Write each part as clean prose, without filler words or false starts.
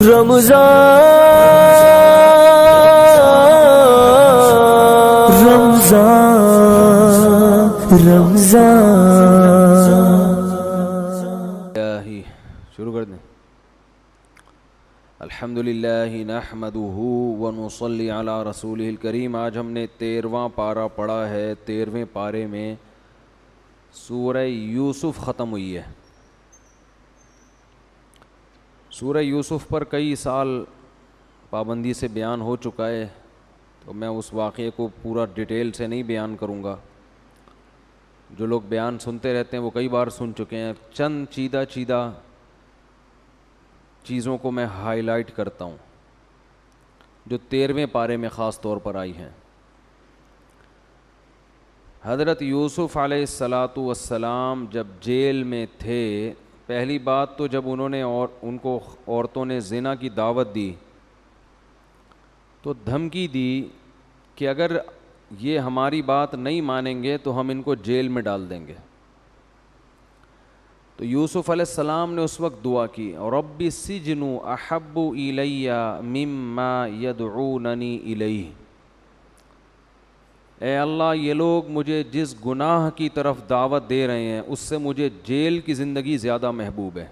شروع کر دیں. الحمدللہ نحمدہ ونصلی علی رسولہ الکریم. آج ہم نے 13واں پارہ پڑھا ہے. 13ویں پارے میں سورہ یوسف ختم ہوئی ہے. سورہ یوسف پر کئی سال پابندی سے بیان ہو چکا ہے، تو میں اس واقعے کو پورا ڈیٹیل سے نہیں بیان کروں گا. جو لوگ بیان سنتے رہتے ہیں وہ کئی بار سن چکے ہیں. چند چیدہ چیزوں کو میں ہائی لائٹ کرتا ہوں جو 13ویں پارے میں خاص طور پر آئی ہیں. حضرت یوسف علیہ السلام جب جیل میں تھے، پہلی بات تو جب انہوں نے ان کو عورتوں نے زنا کی دعوت دی تو دھمکی دی کہ اگر یہ ہماری بات نہیں مانیں گے تو ہم ان کو جیل میں ڈال دیں گے. تو یوسف علیہ السلام نے اس وقت دعا کی، رب السجن احب الی مما یدعوننی الیہ. اے اللہ، یہ لوگ مجھے جس گناہ کی طرف دعوت دے رہے ہیں اس سے مجھے جیل کی زندگی زیادہ محبوب ہے.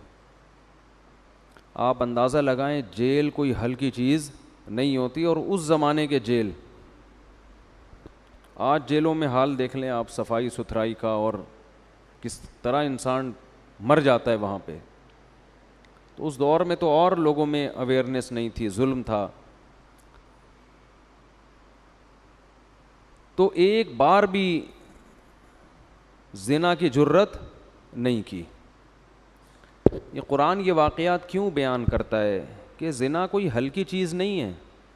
آپ اندازہ لگائیں، جیل کوئی ہلکی چیز نہیں ہوتی، اور اس زمانے کے جیل. آج جیلوں میں حال دیکھ لیں آپ، صفائی ستھرائی کا، اور کس طرح انسان مر جاتا ہے وہاں پہ. تو اس دور میں تو اور لوگوں میں اویئرنیس نہیں تھی، ظلم تھا. تو ایک بار بھی زنا کی جرت نہیں کی. یہ قرآن یہ واقعات کیوں بیان کرتا ہے کہ زنا کوئی ہلکی چیز نہیں ہے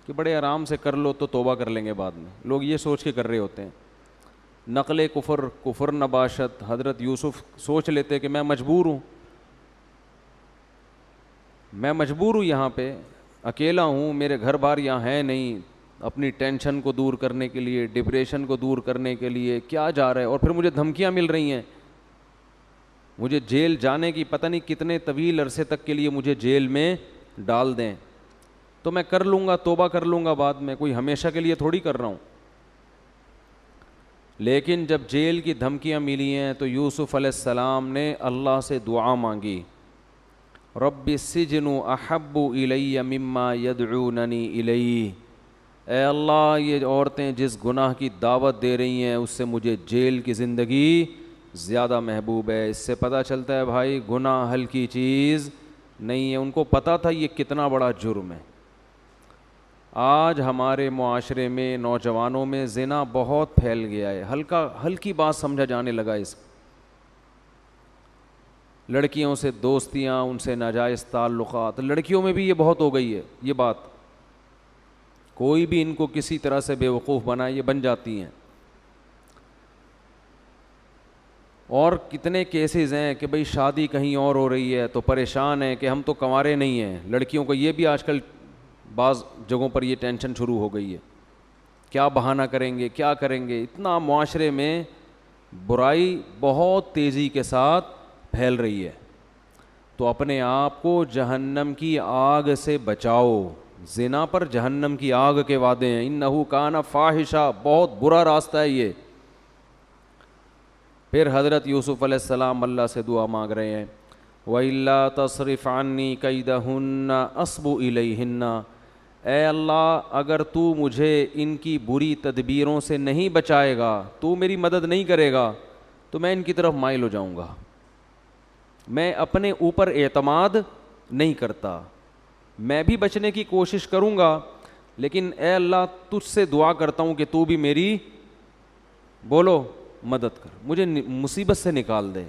کہ بڑے آرام سے کر لو تو توبہ کر لیں گے بعد میں. لوگ یہ سوچ کے کر رہے ہوتے ہیں. نقل کفر نباشت. حضرت یوسف سوچ لیتے کہ میں مجبور ہوں یہاں پہ اکیلا ہوں، میرے گھر بار یہاں ہے نہیں. اپنی ٹینشن کو دور کرنے کے لیے، ڈپریشن کو دور کرنے کے لیے کیا جا رہا ہے، اور پھر مجھے دھمکیاں مل رہی ہیں، مجھے جیل جانے کی پتہ نہیں کتنے طویل عرصے تک کے لیے مجھے جیل میں ڈال دیں تو میں کر لوں گا، توبہ کر لوں گا بعد میں، کوئی ہمیشہ کے لیے تھوڑی کر رہا ہوں. لیکن جب جیل کی دھمکیاں ملی ہیں تو یوسف علیہ السلام نے اللہ سے دعا مانگی، رب السجن احب الی مما یدعوننی الیہ. اے اللہ، یہ عورتیں جس گناہ کی دعوت دے رہی ہیں اس سے مجھے جیل کی زندگی زیادہ محبوب ہے. اس سے پتہ چلتا ہے بھائی گناہ ہلکی چیز نہیں ہے. ان کو پتہ تھا یہ کتنا بڑا جرم ہے. آج ہمارے معاشرے میں نوجوانوں میں زنا بہت پھیل گیا ہے. ہلکی بات سمجھا جانے لگا. اس لڑکیوں سے دوستیاں، ان سے ناجائز تعلقات، لڑکیوں میں بھی یہ بہت ہو گئی ہے. یہ بات کوئی بھی ان کو کسی طرح سے بے وقوف بنائے یہ بن جاتی ہیں. اور کتنے کیسز ہیں کہ بھئی شادی کہیں اور ہو رہی ہے تو پریشان ہیں کہ ہم تو کنوارے نہیں ہیں. لڑکیوں کو یہ بھی آج کل بعض جگہوں پر یہ ٹینشن شروع ہو گئی ہے، کیا بہانہ کریں گے، کیا کریں گے. اتنا معاشرے میں برائی بہت تیزی کے ساتھ پھیل رہی ہے. تو اپنے آپ کو جہنم کی آگ سے بچاؤ. زنا پر جہنم کی آگ کے وعدے ہیں. انہ کان فاحشہ، بہت برا راستہ ہے یہ. پھر حضرت یوسف علیہ السلام اللہ سے دعا مانگ رہے ہیں، وَإِلَّا تَصْرِفْ عَنِّي كَيْدَهُنَّ أَصْبُ إِلَيْهِنَّ. اے اللہ، اگر تو مجھے ان کی بری تدبیروں سے نہیں بچائے گا، تو میری مدد نہیں کرے گا، تو میں ان کی طرف مائل ہو جاؤں گا. میں اپنے اوپر اعتماد نہیں کرتا، میں بھی بچنے کی کوشش کروں گا، لیکن اے اللہ تجھ سے دعا کرتا ہوں کہ تو بھی میری بولو مدد کر، مجھے مصیبت سے نکال دے،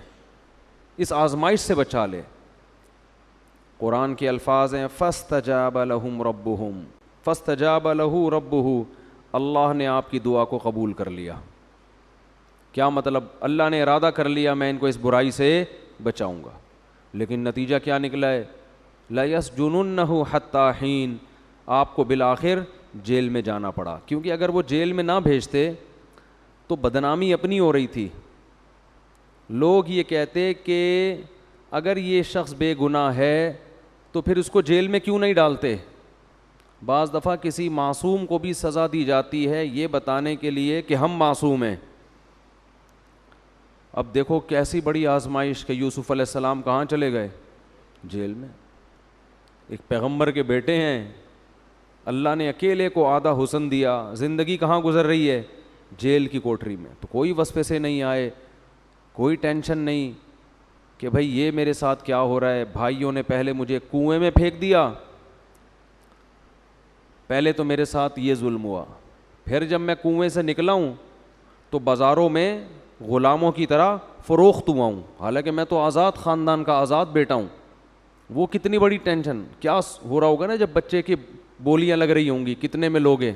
اس آزمائش سے بچا لے. قرآن کے الفاظ ہیں فاستجاب لہم ربہم، فاستجاب لہ ربہ، اللہ نے آپ کی دعا کو قبول کر لیا. کیا مطلب؟ اللہ نے ارادہ کر لیا میں ان کو اس برائی سے بچاؤں گا. لیکن نتیجہ کیا نکلا ہے؟ لَيَسْجُنُنَّهُ حَتَّى حِينٍ، آپ کو بالآخر جیل میں جانا پڑا. کیونکہ اگر وہ جیل میں نہ بھیجتے تو بدنامی اپنی ہو رہی تھی. لوگ یہ کہتے کہ اگر یہ شخص بے گناہ ہے تو پھر اس کو جیل میں کیوں نہیں ڈالتے؟ بعض دفعہ کسی معصوم کو بھی سزا دی جاتی ہے یہ بتانے کے لیے کہ ہم معصوم ہیں. اب دیکھو کیسی بڑی آزمائش کہ یوسف علیہ السلام کہاں چلے گئے؟ جیل میں. ایک پیغمبر کے بیٹے ہیں, اللہ نے اکیلے کو آدھا حسن دیا, زندگی کہاں گزر رہی ہے؟ جیل کی کوٹری میں. تو کوئی وسوسے سے نہیں آئے, کوئی ٹینشن نہیں کہ بھائی یہ میرے ساتھ کیا ہو رہا ہے. بھائیوں نے پہلے مجھے کنویں میں پھینک دیا, پہلے تو میرے ساتھ یہ ظلم ہوا, پھر جب میں کنویں سے نکلا ہوں تو بازاروں میں غلاموں کی طرح فروخت ہوا ہوں, حالانکہ میں تو آزاد خاندان کا آزاد بیٹا ہوں. وہ کتنی بڑی ٹینشن, کیا ہو رہا ہوگا نا جب بچے کی بولیاں لگ رہی ہوں گی, کتنے میں لوگے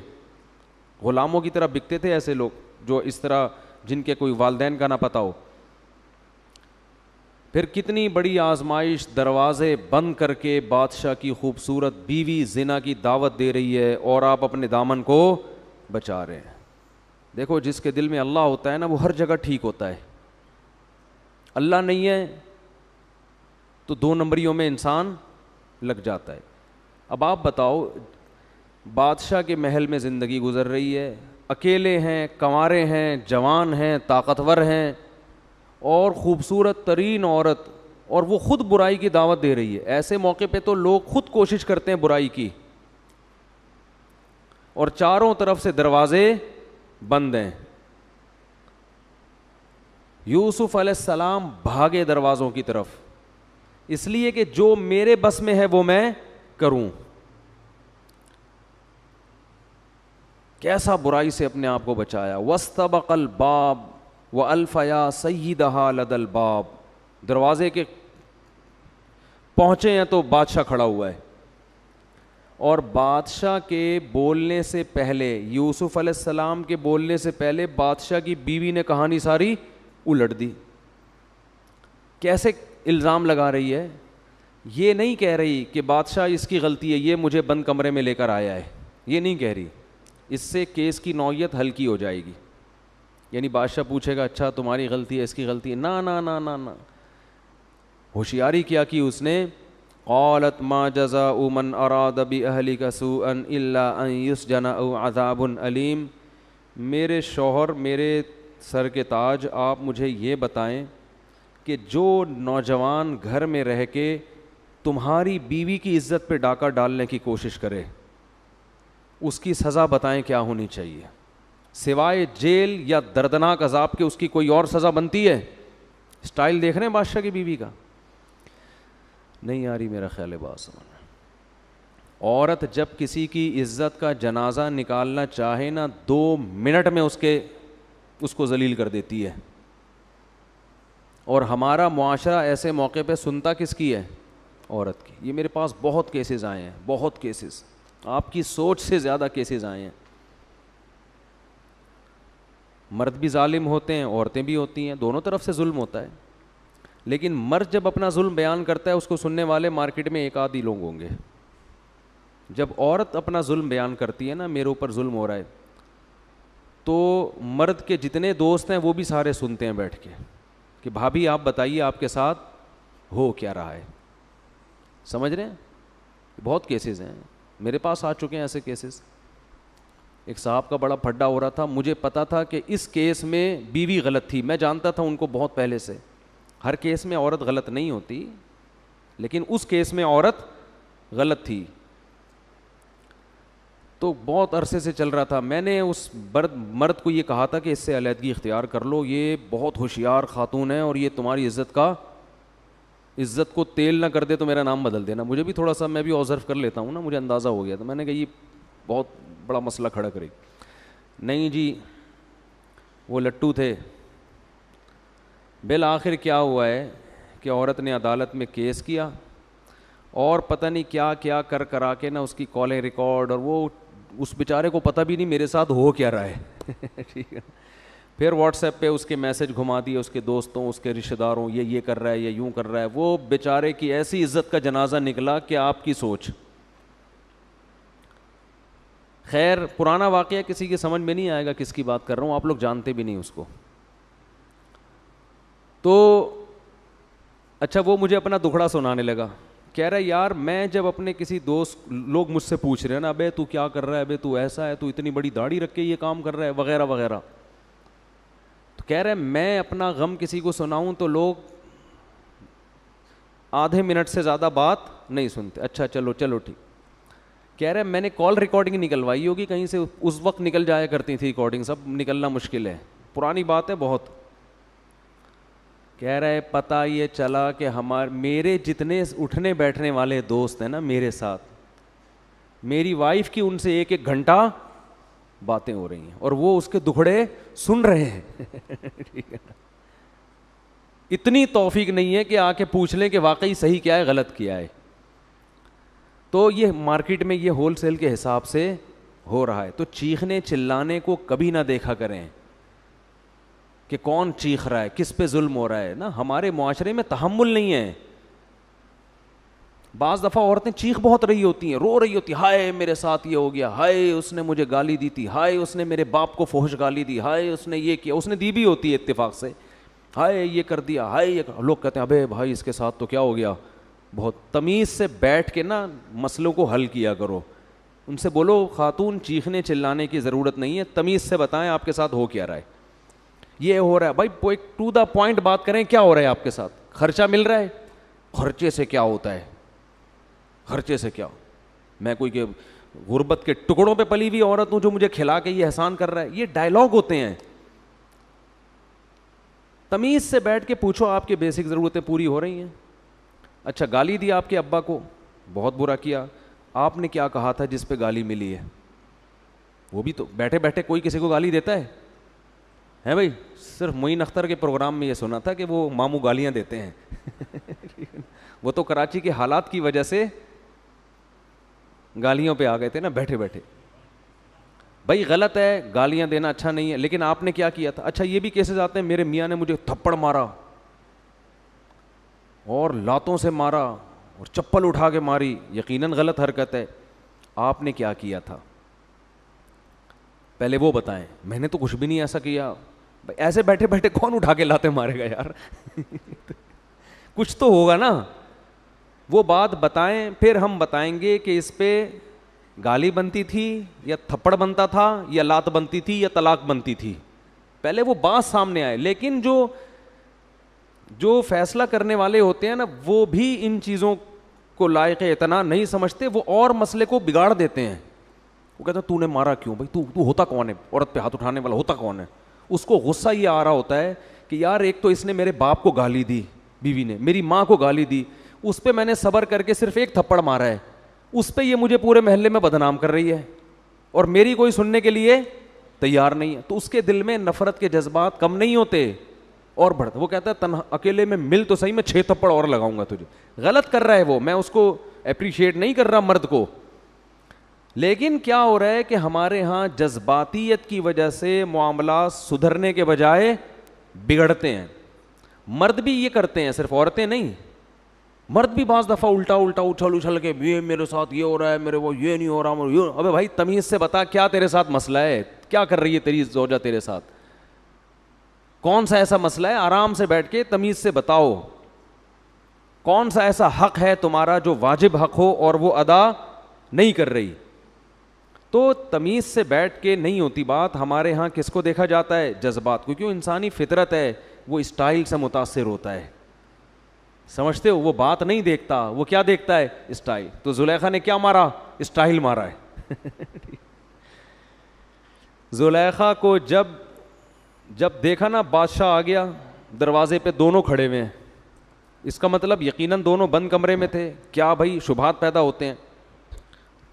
غلاموں کی طرح بکتے تھے ایسے لوگ جو اس طرح, جن کے کوئی والدین کا نہ پتہ ہو. پھر کتنی بڑی آزمائش, دروازے بند کر کے بادشاہ کی خوبصورت بیوی زنا کی دعوت دے رہی ہے اور آپ اپنے دامن کو بچا رہے ہیں. دیکھو جس کے دل میں اللہ ہوتا ہے نا وہ ہر جگہ ٹھیک ہوتا ہے. اللہ نہیں ہے تو دو نمبریوں میں انسان لگ جاتا ہے. اب آپ بتاؤ, بادشاہ کے محل میں زندگی گزر رہی ہے, اکیلے ہیں, کنوارے ہیں, جوان ہیں, طاقتور ہیں, اور خوبصورت ترین عورت, اور وہ خود برائی کی دعوت دے رہی ہے. ایسے موقع پہ تو لوگ خود کوشش کرتے ہیں برائی کی, اور چاروں طرف سے دروازے بند ہیں. یوسف علیہ السلام بھاگے دروازوں کی طرف, اس لیے کہ جو میرے بس میں ہے وہ میں کروں. کیسا برائی سے اپنے آپ کو بچایا. واستبق الباب وَأَلْفَ يَا سَيِّدَهَا لَدَى الْبَابِ, دروازے کے پہنچے ہیں تو بادشاہ کھڑا ہوا ہے, اور بادشاہ کے بولنے سے پہلے, یوسف علیہ السلام کے بولنے سے پہلے بادشاہ کی بیوی نے کہانی ساری الٹ دی. کیسے الزام لگا رہی ہے؟ یہ نہیں کہہ رہی کہ بادشاہ اس کی غلطی ہے, یہ مجھے بند کمرے میں لے کر آیا ہے, یہ نہیں کہہ رہی. اس سے کیس کی نوعیت ہلکی ہو جائے گی. یعنی بادشاہ پوچھے گا اچھا تمہاری غلطی ہے, اس کی غلطی ہے؟ نا نا نا نا نا. ہوشیاری کیا کی اس نے, قالت ما جزاء من اراد باہلک سوءا الا ان یسجن او عذاب علیم. میرے شوہر, میرے سر کے تاج, آپ مجھے یہ بتائیں کہ جو نوجوان گھر میں رہ کے تمہاری بیوی کی عزت پہ ڈاکہ ڈالنے کی کوشش کرے, اس کی سزا بتائیں کیا ہونی چاہیے؟ سوائے جیل یا دردناک عذاب کے اس کی کوئی اور سزا بنتی ہے؟ اسٹائل دیکھ رہے ہیں بادشاہ کی بیوی کا؟ نہیں آ رہی میرا خیال ہے بات سمجھ. عورت جب کسی کی عزت کا جنازہ نکالنا چاہے نا, 2 منٹ میں اس کو ذلیل کر دیتی ہے. اور ہمارا معاشرہ ایسے موقع پہ سنتا کس کی ہے؟ عورت کی. یہ میرے پاس بہت کیسز آئے ہیں, بہت کیسز, آپ کی سوچ سے زیادہ کیسز آئے ہیں. مرد بھی ظالم ہوتے ہیں, عورتیں بھی ہوتی ہیں, دونوں طرف سے ظلم ہوتا ہے. لیکن مرد جب اپنا ظلم بیان کرتا ہے اس کو سننے والے مارکیٹ میں ایک آدھی لوگ ہوں گے. جب عورت اپنا ظلم بیان کرتی ہے نا, میرے اوپر ظلم ہو رہا ہے, تو مرد کے جتنے دوست ہیں وہ بھی سارے سنتے ہیں بیٹھ کے کہ بھابھی آپ بتائیے آپ کے ساتھ ہو کیا رہا ہے. سمجھ رہے ہیں؟ بہت کیسز ہیں میرے پاس آ چکے ہیں ایسے کیسز. ایک صاحب کا بڑا پھڈا ہو رہا تھا, مجھے پتا تھا کہ اس کیس میں بیوی غلط تھی, میں جانتا تھا ان کو بہت پہلے سے. ہر کیس میں عورت غلط نہیں ہوتی, لیکن اس کیس میں عورت غلط تھی. تو بہت عرصے سے چل رہا تھا. میں نے اس مرد کو یہ کہا تھا کہ اس سے علیحدگی اختیار کر لو, یہ بہت ہوشیار خاتون ہے اور یہ تمہاری عزت کو تیل نہ کر دے تو میرا نام بدل دینا. مجھے بھی تھوڑا سا, میں بھی آبزرو کر لیتا ہوں نا, مجھے اندازہ ہو گیا تھا. میں نے کہا یہ بہت بڑا مسئلہ کھڑا کرے. نہیں جی, وہ لٹو تھے. بالآخر کیا ہوا ہے کہ عورت نے عدالت میں کیس کیا, اور پتہ نہیں کیا کیا کرا کے نا اس کی کالیں ریکارڈ, اور وہ اس بیچارے کو پتہ بھی نہیں میرے ساتھ ہو کیا رہا ہے. ٹھیک ہے. پھر واٹس ایپ پہ اس کے میسج گھما دیے اس کے دوستوں, اس کے رشتہ داروں, یہ کر رہا ہے, یہ یوں کر رہا ہے. وہ بیچارے کی ایسی عزت کا جنازہ نکلا کہ آپ کی سوچ. خیر پرانا واقعہ کسی کی سمجھ میں نہیں آئے گا کس کی بات کر رہا ہوں, آپ لوگ جانتے بھی نہیں اس کو. تو اچھا وہ مجھے اپنا دکھڑا سنانے لگا کہہ رہا ہے یار میں جب اپنے کسی دوست, لوگ مجھ سے پوچھ رہے ہیں نا, ابے تو کیا کر رہا ہے, ابے تو ایسا ہے, تو اتنی بڑی داڑھی رکھ کے یہ کام کر رہا ہے وغیرہ وغیرہ, تو کہہ رہا ہے میں اپنا غم کسی کو سناؤں تو لوگ آدھے منٹ سے زیادہ بات نہیں سنتے. اچھا چلو ٹھیک. کہہ رہے میں نے کال ریکارڈنگ نکلوائی ہوگی کہیں سے, اس وقت نکل جایا کرتی تھی ریکارڈنگ, سب نکلنا مشکل ہے, پرانی بات ہے بہت. کہہ رہے پتہ یہ چلا کہ میرے جتنے اٹھنے بیٹھنے والے دوست ہیں نا میرے ساتھ, میری وائف کی ان سے ایک گھنٹہ باتیں ہو رہی ہیں اور وہ اس کے دکھڑے سن رہے ہیں. ٹھیک ہے, اتنی توفیق نہیں ہے کہ آ کے پوچھ لیں کہ واقعی صحیح کیا ہے غلط کیا ہے. تو یہ مارکیٹ میں یہ ہول سیل کے حساب سے ہو رہا ہے. تو چیخنے چلانے کو کبھی نہ دیکھا کریں کہ کون چیخ رہا ہے, کس پہ ظلم ہو رہا ہے نا. ہمارے معاشرے میں تحمل نہیں ہے. بعض دفعہ عورتیں چیخ بہت رہی ہوتی ہیں, رو رہی ہوتی, ہائے میرے ساتھ یہ ہو گیا, ہائے اس نے مجھے گالی دی تھی, ہائے اس نے میرے باپ کو فحش گالی دی, ہائے اس نے یہ کیا, اس نے دی بھی ہوتی ہے اتفاق سے, ہائے یہ کر دیا, ہائے یہ. لوگ کہتے ہیں ابے بھائی اس کے ساتھ تو کیا ہو گیا. بہت تمیز سے بیٹھ کے نا مسئلوں کو حل کیا کرو. ان سے بولو خاتون چیخنے چلانے کی ضرورت نہیں ہے, تمیز سے بتائیں آپ کے ساتھ ہو کیا رہا ہے, یہ ہو رہا ہے بھائی, ٹو دا پوائنٹ بات کریں, کیا ہو رہا ہے آپ کے ساتھ, خرچہ مل رہا ہے, خرچے سے کیا ہوتا ہے, خرچے سے کیا, میں کوئی کہ غربت کے ٹکڑوں پہ پلی ہوئی عورت ہوں جو مجھے کھلا کے یہ احسان کر رہا ہے. یہ ڈائلاگ ہوتے ہیں. تمیز سے بیٹھ کے پوچھو آپ کی بیسک ضرورتیں پوری ہو رہی ہیں. اچھا گالی دی آپ کے ابا کو, بہت برا کیا, آپ نے کیا کہا تھا جس پہ گالی ملی ہے. وہ بھی تو بیٹھے بیٹھے کوئی کسی کو گالی دیتا ہے بھائی. صرف معین اختر کے پروگرام میں یہ سنا تھا کہ وہ ماموں گالیاں دیتے ہیں. وہ تو کراچی کے حالات کی وجہ سے گالیوں پہ آ گئے تھے نا بیٹھے بیٹھے. بھائی غلط ہے, گالیاں دینا اچھا نہیں ہے, لیکن آپ نے کیا کیا تھا. اچھا یہ بھی کیسز آتے ہیں, میرے میاں نے مجھے تھپڑ مارا اور لاتوں سے مارا اور چپل اٹھا کے ماری, یقیناً غلط حرکت ہے. آپ نے کیا کیا تھا پہلے وہ بتائیں. میں نے تو کچھ بھی نہیں ایسا کیا. ایسے بیٹھے بیٹھے کون اٹھا کے لاتے مارے گا یار. کچھ تو ہوگا نا, وہ بات بتائیں, پھر ہم بتائیں گے کہ اس پہ گالی بنتی تھی یا تھپڑ بنتا تھا یا لات بنتی تھی یا طلاق بنتی تھی. پہلے وہ بات سامنے آئے. لیکن جو فیصلہ کرنے والے ہوتے ہیں نا, وہ بھی ان چیزوں کو لائق اعتنا نہیں سمجھتے, وہ اور مسئلے کو بگاڑ دیتے ہیں. وہ کہتا ہے تو نے مارا کیوں بھائی, تو ہوتا کون ہے, عورت پہ ہاتھ اٹھانے والا ہوتا کون ہے. اس کو غصہ یہ آ رہا ہوتا ہے کہ یار ایک تو اس نے میرے باپ کو گالی دی, بیوی نے میری ماں کو گالی دی, اس پہ میں نے صبر کر کے صرف ایک تھپڑ مارا ہے, اس پہ یہ مجھے پورے محلے میں بدنام کر رہی ہے اور میری کوئی سننے کے لیے تیار نہیں ہے. تو اس کے دل میں نفرت کے جذبات کم نہیں ہوتے اور بڑھتے. وہ کہتا ہے تنہا اکیلے میں مل تو صحیح, میں 6 تھپڑ اور لگاؤں گا تجھے. غلط کر رہا ہے وہ, میں اس کو اپریشیٹ نہیں کر رہا مرد کو. لیکن کیا ہو رہا ہے کہ ہمارے ہاں جذباتیت کی وجہ سے معاملات سدھرنے کے بجائے بگڑتے ہیں. مرد بھی یہ کرتے ہیں, صرف عورتیں نہیں, مرد بھی بعض دفعہ الٹا اچھل کے یہ میرے ساتھ یہ ہو رہا ہے, میرے وہ یہ نہیں ہو رہا. ابے بھائی تمیز سے بتا کیا تیرے ساتھ مسئلہ ہے, کیا کر رہی ہے تیری زوجہ تیرے ساتھ, کون سا ایسا مسئلہ ہے. آرام سے بیٹھ کے تمیز سے بتاؤ کون سا ایسا حق ہے تمہارا جو واجب حق ہو اور وہ ادا نہیں کر رہی. تو تمیز سے بیٹھ کے نہیں ہوتی بات. ہمارے ہاں کس کو دیکھا جاتا ہے, جذبات کو. کیوں, انسانی فطرت ہے, وہ اسٹائل سے متاثر ہوتا ہے. سمجھتے ہو, وہ بات نہیں دیکھتا, وہ کیا دیکھتا ہے, اسٹائل. تو زلیخا نے کیا مارا, اسٹائل مارا ہے. زلیخا کو جب دیکھا نا بادشاہ آ گیا, دروازے پہ دونوں کھڑے ہوئے ہیں, اس کا مطلب یقیناً دونوں بند کمرے میں تھے. کیا بھائی شبہات پیدا ہوتے ہیں.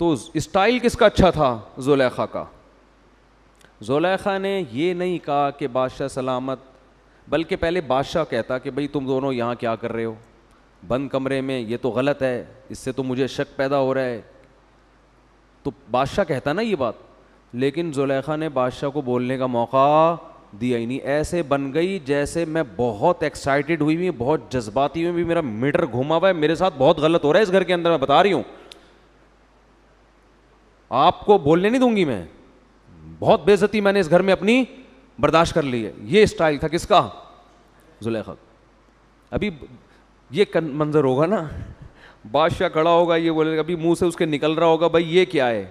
تو اسٹائل کس کا اچھا تھا, زلیخا کا. زلیخا نے یہ نہیں کہا کہ بادشاہ سلامت, بلکہ پہلے بادشاہ کہتا کہ بھئی تم دونوں یہاں کیا کر رہے ہو بند کمرے میں, یہ تو غلط ہے, اس سے تو مجھے شک پیدا ہو رہا ہے. تو بادشاہ کہتا نا یہ بات, لیکن زلیخا نے بادشاہ کو بولنے کا موقع دیا ہی نہیں. ایسے بن گئی جیسے میں بہت ایکسائٹیڈ ہوئی ہوئی, بہت جذباتی ہوئی, میرا میٹر گھوما ہوا ہے, میرے ساتھ بہت غلط ہو رہا ہے اس گھر کے اندر, میں بتا رہی ہوں, آپ کو بولنے نہیں دوں گی میں, بہت بے عزتی میں نے اس گھر میں اپنی برداشت کر لی ہے. یہ اسٹائل تھا کس کا, زلیخا. ابھی یہ منظر ہوگا نا, بادشاہ کھڑا ہوگا, یہ بولے گا, ابھی منہ سے اس کے نکل رہا ہوگا, بھائی یہ کیا ہے,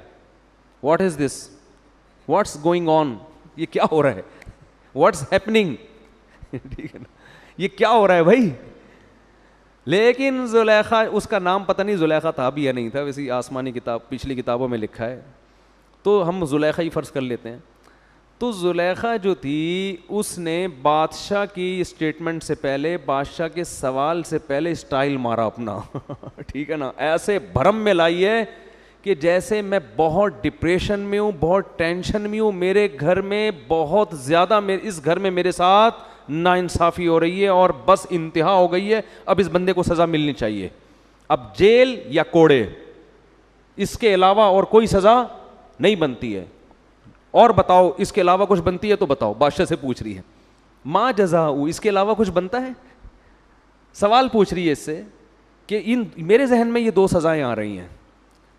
what is this, what's going on, یہ کیا ہو رہا ہے, واٹس ہیپننگ, ٹھیک ہے نا, یہ کیا ہو رہا ہے بھائی. لیکن زلیخا, اس کا نام پتہ نہیں زلیخا تھا بھی یا نہیں تھا, ویسی آسمانی کتاب پچھلی کتابوں میں لکھا ہے, تو ہم زلیخا ہی فرض کر لیتے ہیں. تو زلیخا جو تھی اس نے بادشاہ کی اسٹیٹمنٹ سے پہلے, بادشاہ کے سوال سے پہلے اسٹائل مارا اپنا, ٹھیک ہے نا, ایسے بھرم میں لائی ہے کہ جیسے میں بہت ڈپریشن میں ہوں, بہت ٹینشن میں ہوں, میرے گھر میں بہت زیادہ, اس گھر میں میرے ساتھ ناانصافی ہو رہی ہے اور بس انتہا ہو گئی ہے, اب اس بندے کو سزا ملنی چاہیے, اب جیل یا کوڑے, اس کے علاوہ اور کوئی سزا نہیں بنتی ہے, اور بتاؤ اس کے علاوہ کچھ بنتی ہے تو بتاؤ. بادشاہ سے پوچھ رہی ہے ماں جزا, اس کے علاوہ کچھ بنتا ہے, سوال پوچھ رہی ہے اس سے کہ میرے ذہن میں یہ دو سزائیں آ رہی ہیں,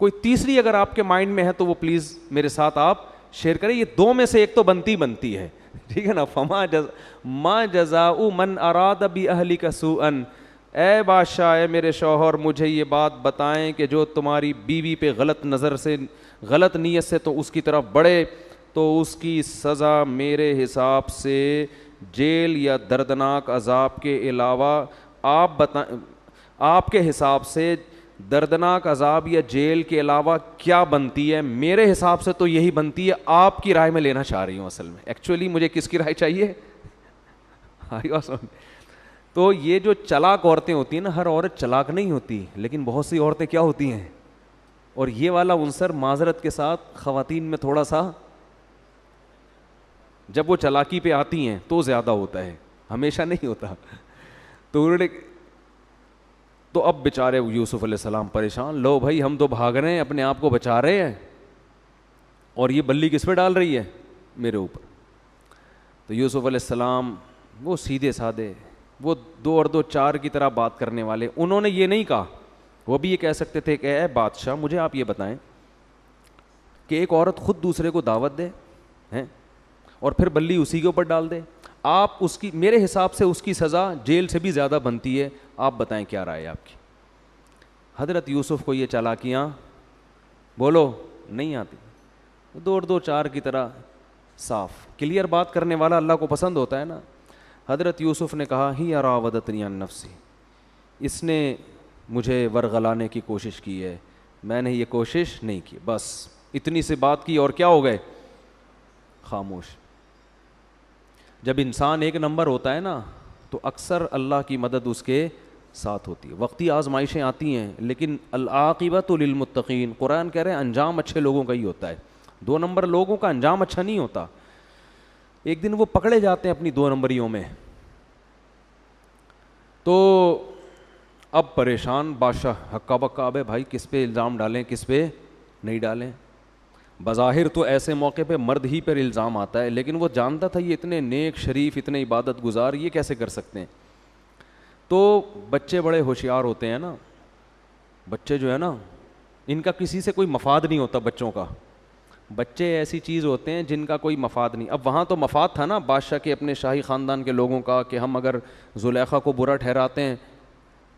کوئی تیسری اگر آپ کے مائنڈ میں ہے تو وہ پلیز میرے ساتھ آپ شیئر کریں, یہ دو میں سے ایک تو بنتی ہے, ٹھیک ہے نا. ما جزاء من اراد باہلک سوءا, اے بادشاہ, اے میرے شوہر, مجھے یہ بات بتائیں کہ جو تمہاری بیوی پہ غلط نظر سے, غلط نیت سے تو اس کی طرف بڑھے, تو اس کی سزا میرے حساب سے جیل یا دردناک عذاب کے علاوہ آپ بتائیں, آپ کے حساب سے دردناک عذاب یا جیل کے علاوہ کیا بنتی ہے؟ میرے حساب سے تو یہی بنتی ہے, آپ کی رائے میں لینا چاہ رہی ہوں. اصل میں ایکچولی مجھے کس کی رائے چاہیے؟ تو یہ جو چلاک عورتیں ہوتی ہیں نا, ہر عورت چلاک نہیں ہوتی, لیکن بہت سی عورتیں کیا ہوتی ہیں, اور یہ والا عنصر معذرت کے ساتھ خواتین میں تھوڑا سا, جب وہ چلاکی پہ آتی ہیں تو زیادہ ہوتا ہے, ہمیشہ نہیں ہوتا. تو انہوں نے, تو اب بیچارے یوسف علیہ السلام پریشان, لو بھائی ہم تو بھاگ رہے ہیں, اپنے آپ کو بچا رہے ہیں, اور یہ بلی کس پہ ڈال رہی ہے؟ میرے اوپر. تو یوسف علیہ السلام وہ سیدھے سادے, وہ 2 اور 2 4 کی طرح بات کرنے والے, انہوں نے یہ نہیں کہا. وہ بھی یہ کہہ سکتے تھے کہ اے بادشاہ, مجھے آپ یہ بتائیں کہ ایک عورت خود دوسرے کو دعوت دے ہیں اور پھر بلی اسی کے اوپر ڈال دے, آپ اس کی, میرے حساب سے اس کی سزا جیل سے بھی زیادہ بنتی ہے, آپ بتائیں کیا رائے آپ کی. حضرت یوسف کو یہ چالاکیاں بولو نہیں آتی, 2 اور 2 4 کی طرح صاف کلیئر بات کرنے والا اللہ کو پسند ہوتا ہے نا. حضرت یوسف نے کہا ہی راودتنی عن نفسی, اس نے مجھے ورغلانے کی کوشش کی ہے, میں نے یہ کوشش نہیں کی, بس اتنی سی بات کی اور کیا ہو گئے؟ خاموش. جب انسان ایک نمبر ہوتا ہے نا تو اکثر اللہ کی مدد اس کے ساتھ ہوتی ہے. وقتی آزمائشیں آتی ہیں لیکن العاقبۃ للمتقین, قرآن کہہ رہے ہیں انجام اچھے لوگوں کا ہی ہوتا ہے, 2 نمبر لوگوں کا انجام اچھا نہیں ہوتا. ایک دن وہ پکڑے جاتے ہیں اپنی 2 نمبریوں میں, تو اب پریشان بادشاہ ہکا بکا, اب بھائی کس پہ الزام ڈالیں کس پہ نہیں ڈالیں. بظاہر تو ایسے موقع پہ مرد ہی پر الزام آتا ہے, لیکن وہ جانتا تھا یہ اتنے نیک شریف, اتنے عبادت گزار, یہ کیسے کر سکتے ہیں. تو بچے بڑے ہوشیار ہوتے ہیں نا, بچے جو ہے نا ان کا کسی سے کوئی مفاد نہیں ہوتا. بچوں کا, بچے ایسی چیز ہوتے ہیں جن کا کوئی مفاد نہیں. اب وہاں تو مفاد تھا نا بادشاہ کے, اپنے شاہی خاندان کے لوگوں کا, کہ ہم اگر زلیخا کو برا ٹھہراتے ہیں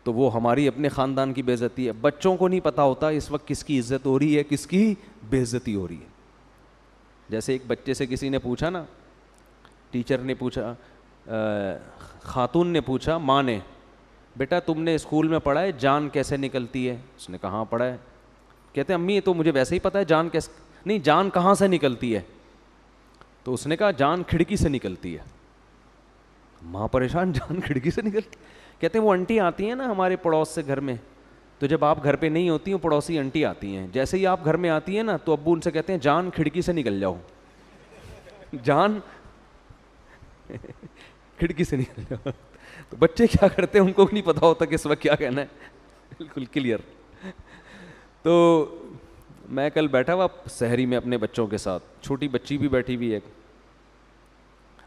تو وہ ہماری اپنے خاندان کی بے عزتی ہے. بچوں کو نہیں پتہ ہوتا اس وقت کس کی عزت ہو رہی ہے, کس کی بے عزتی ہو رہی ہے. جیسے ایک بچے سے کسی نے پوچھا نا, ٹیچر نے پوچھا, خاتون نے پوچھا ماں نے, بیٹا تم نے اسکول میں پڑھا ہے جان کیسے نکلتی ہے؟ اس نے کہا ہاں پڑھا ہے. کہتے ہیں امی یہ تو مجھے ویسے ہی پتہ ہے جان کیسے, نہیں جان کہاں سے نکلتی ہے؟ تو اس نے کہا جان کھڑکی سے نکلتی ہے. ماں پریشان, جان کھڑکی سے نکلتی؟ کہتے ہیں وہ انٹی آتی ہیں نا ہمارے پڑوس سے گھر میں, تو جب آپ گھر پہ نہیں ہوتی ہیں پڑوسی انٹی آتی ہیں, جیسے ہی آپ گھر میں آتی ہیں نا تو ابو ان سے کہتے ہیں جان کھڑکی سے نکل جاؤ, جان کھڑکی سے نکل جاؤ. تو بچے کیا کرتے ہیں, ان کو نہیں پتا ہوتا کہ اس وقت کیا کہنا ہے, بالکل کلیئر. تو میں کل بیٹھا ہوا سحری میں اپنے بچوں کے ساتھ, چھوٹی بچی بھی بیٹھی ہوئی ہے.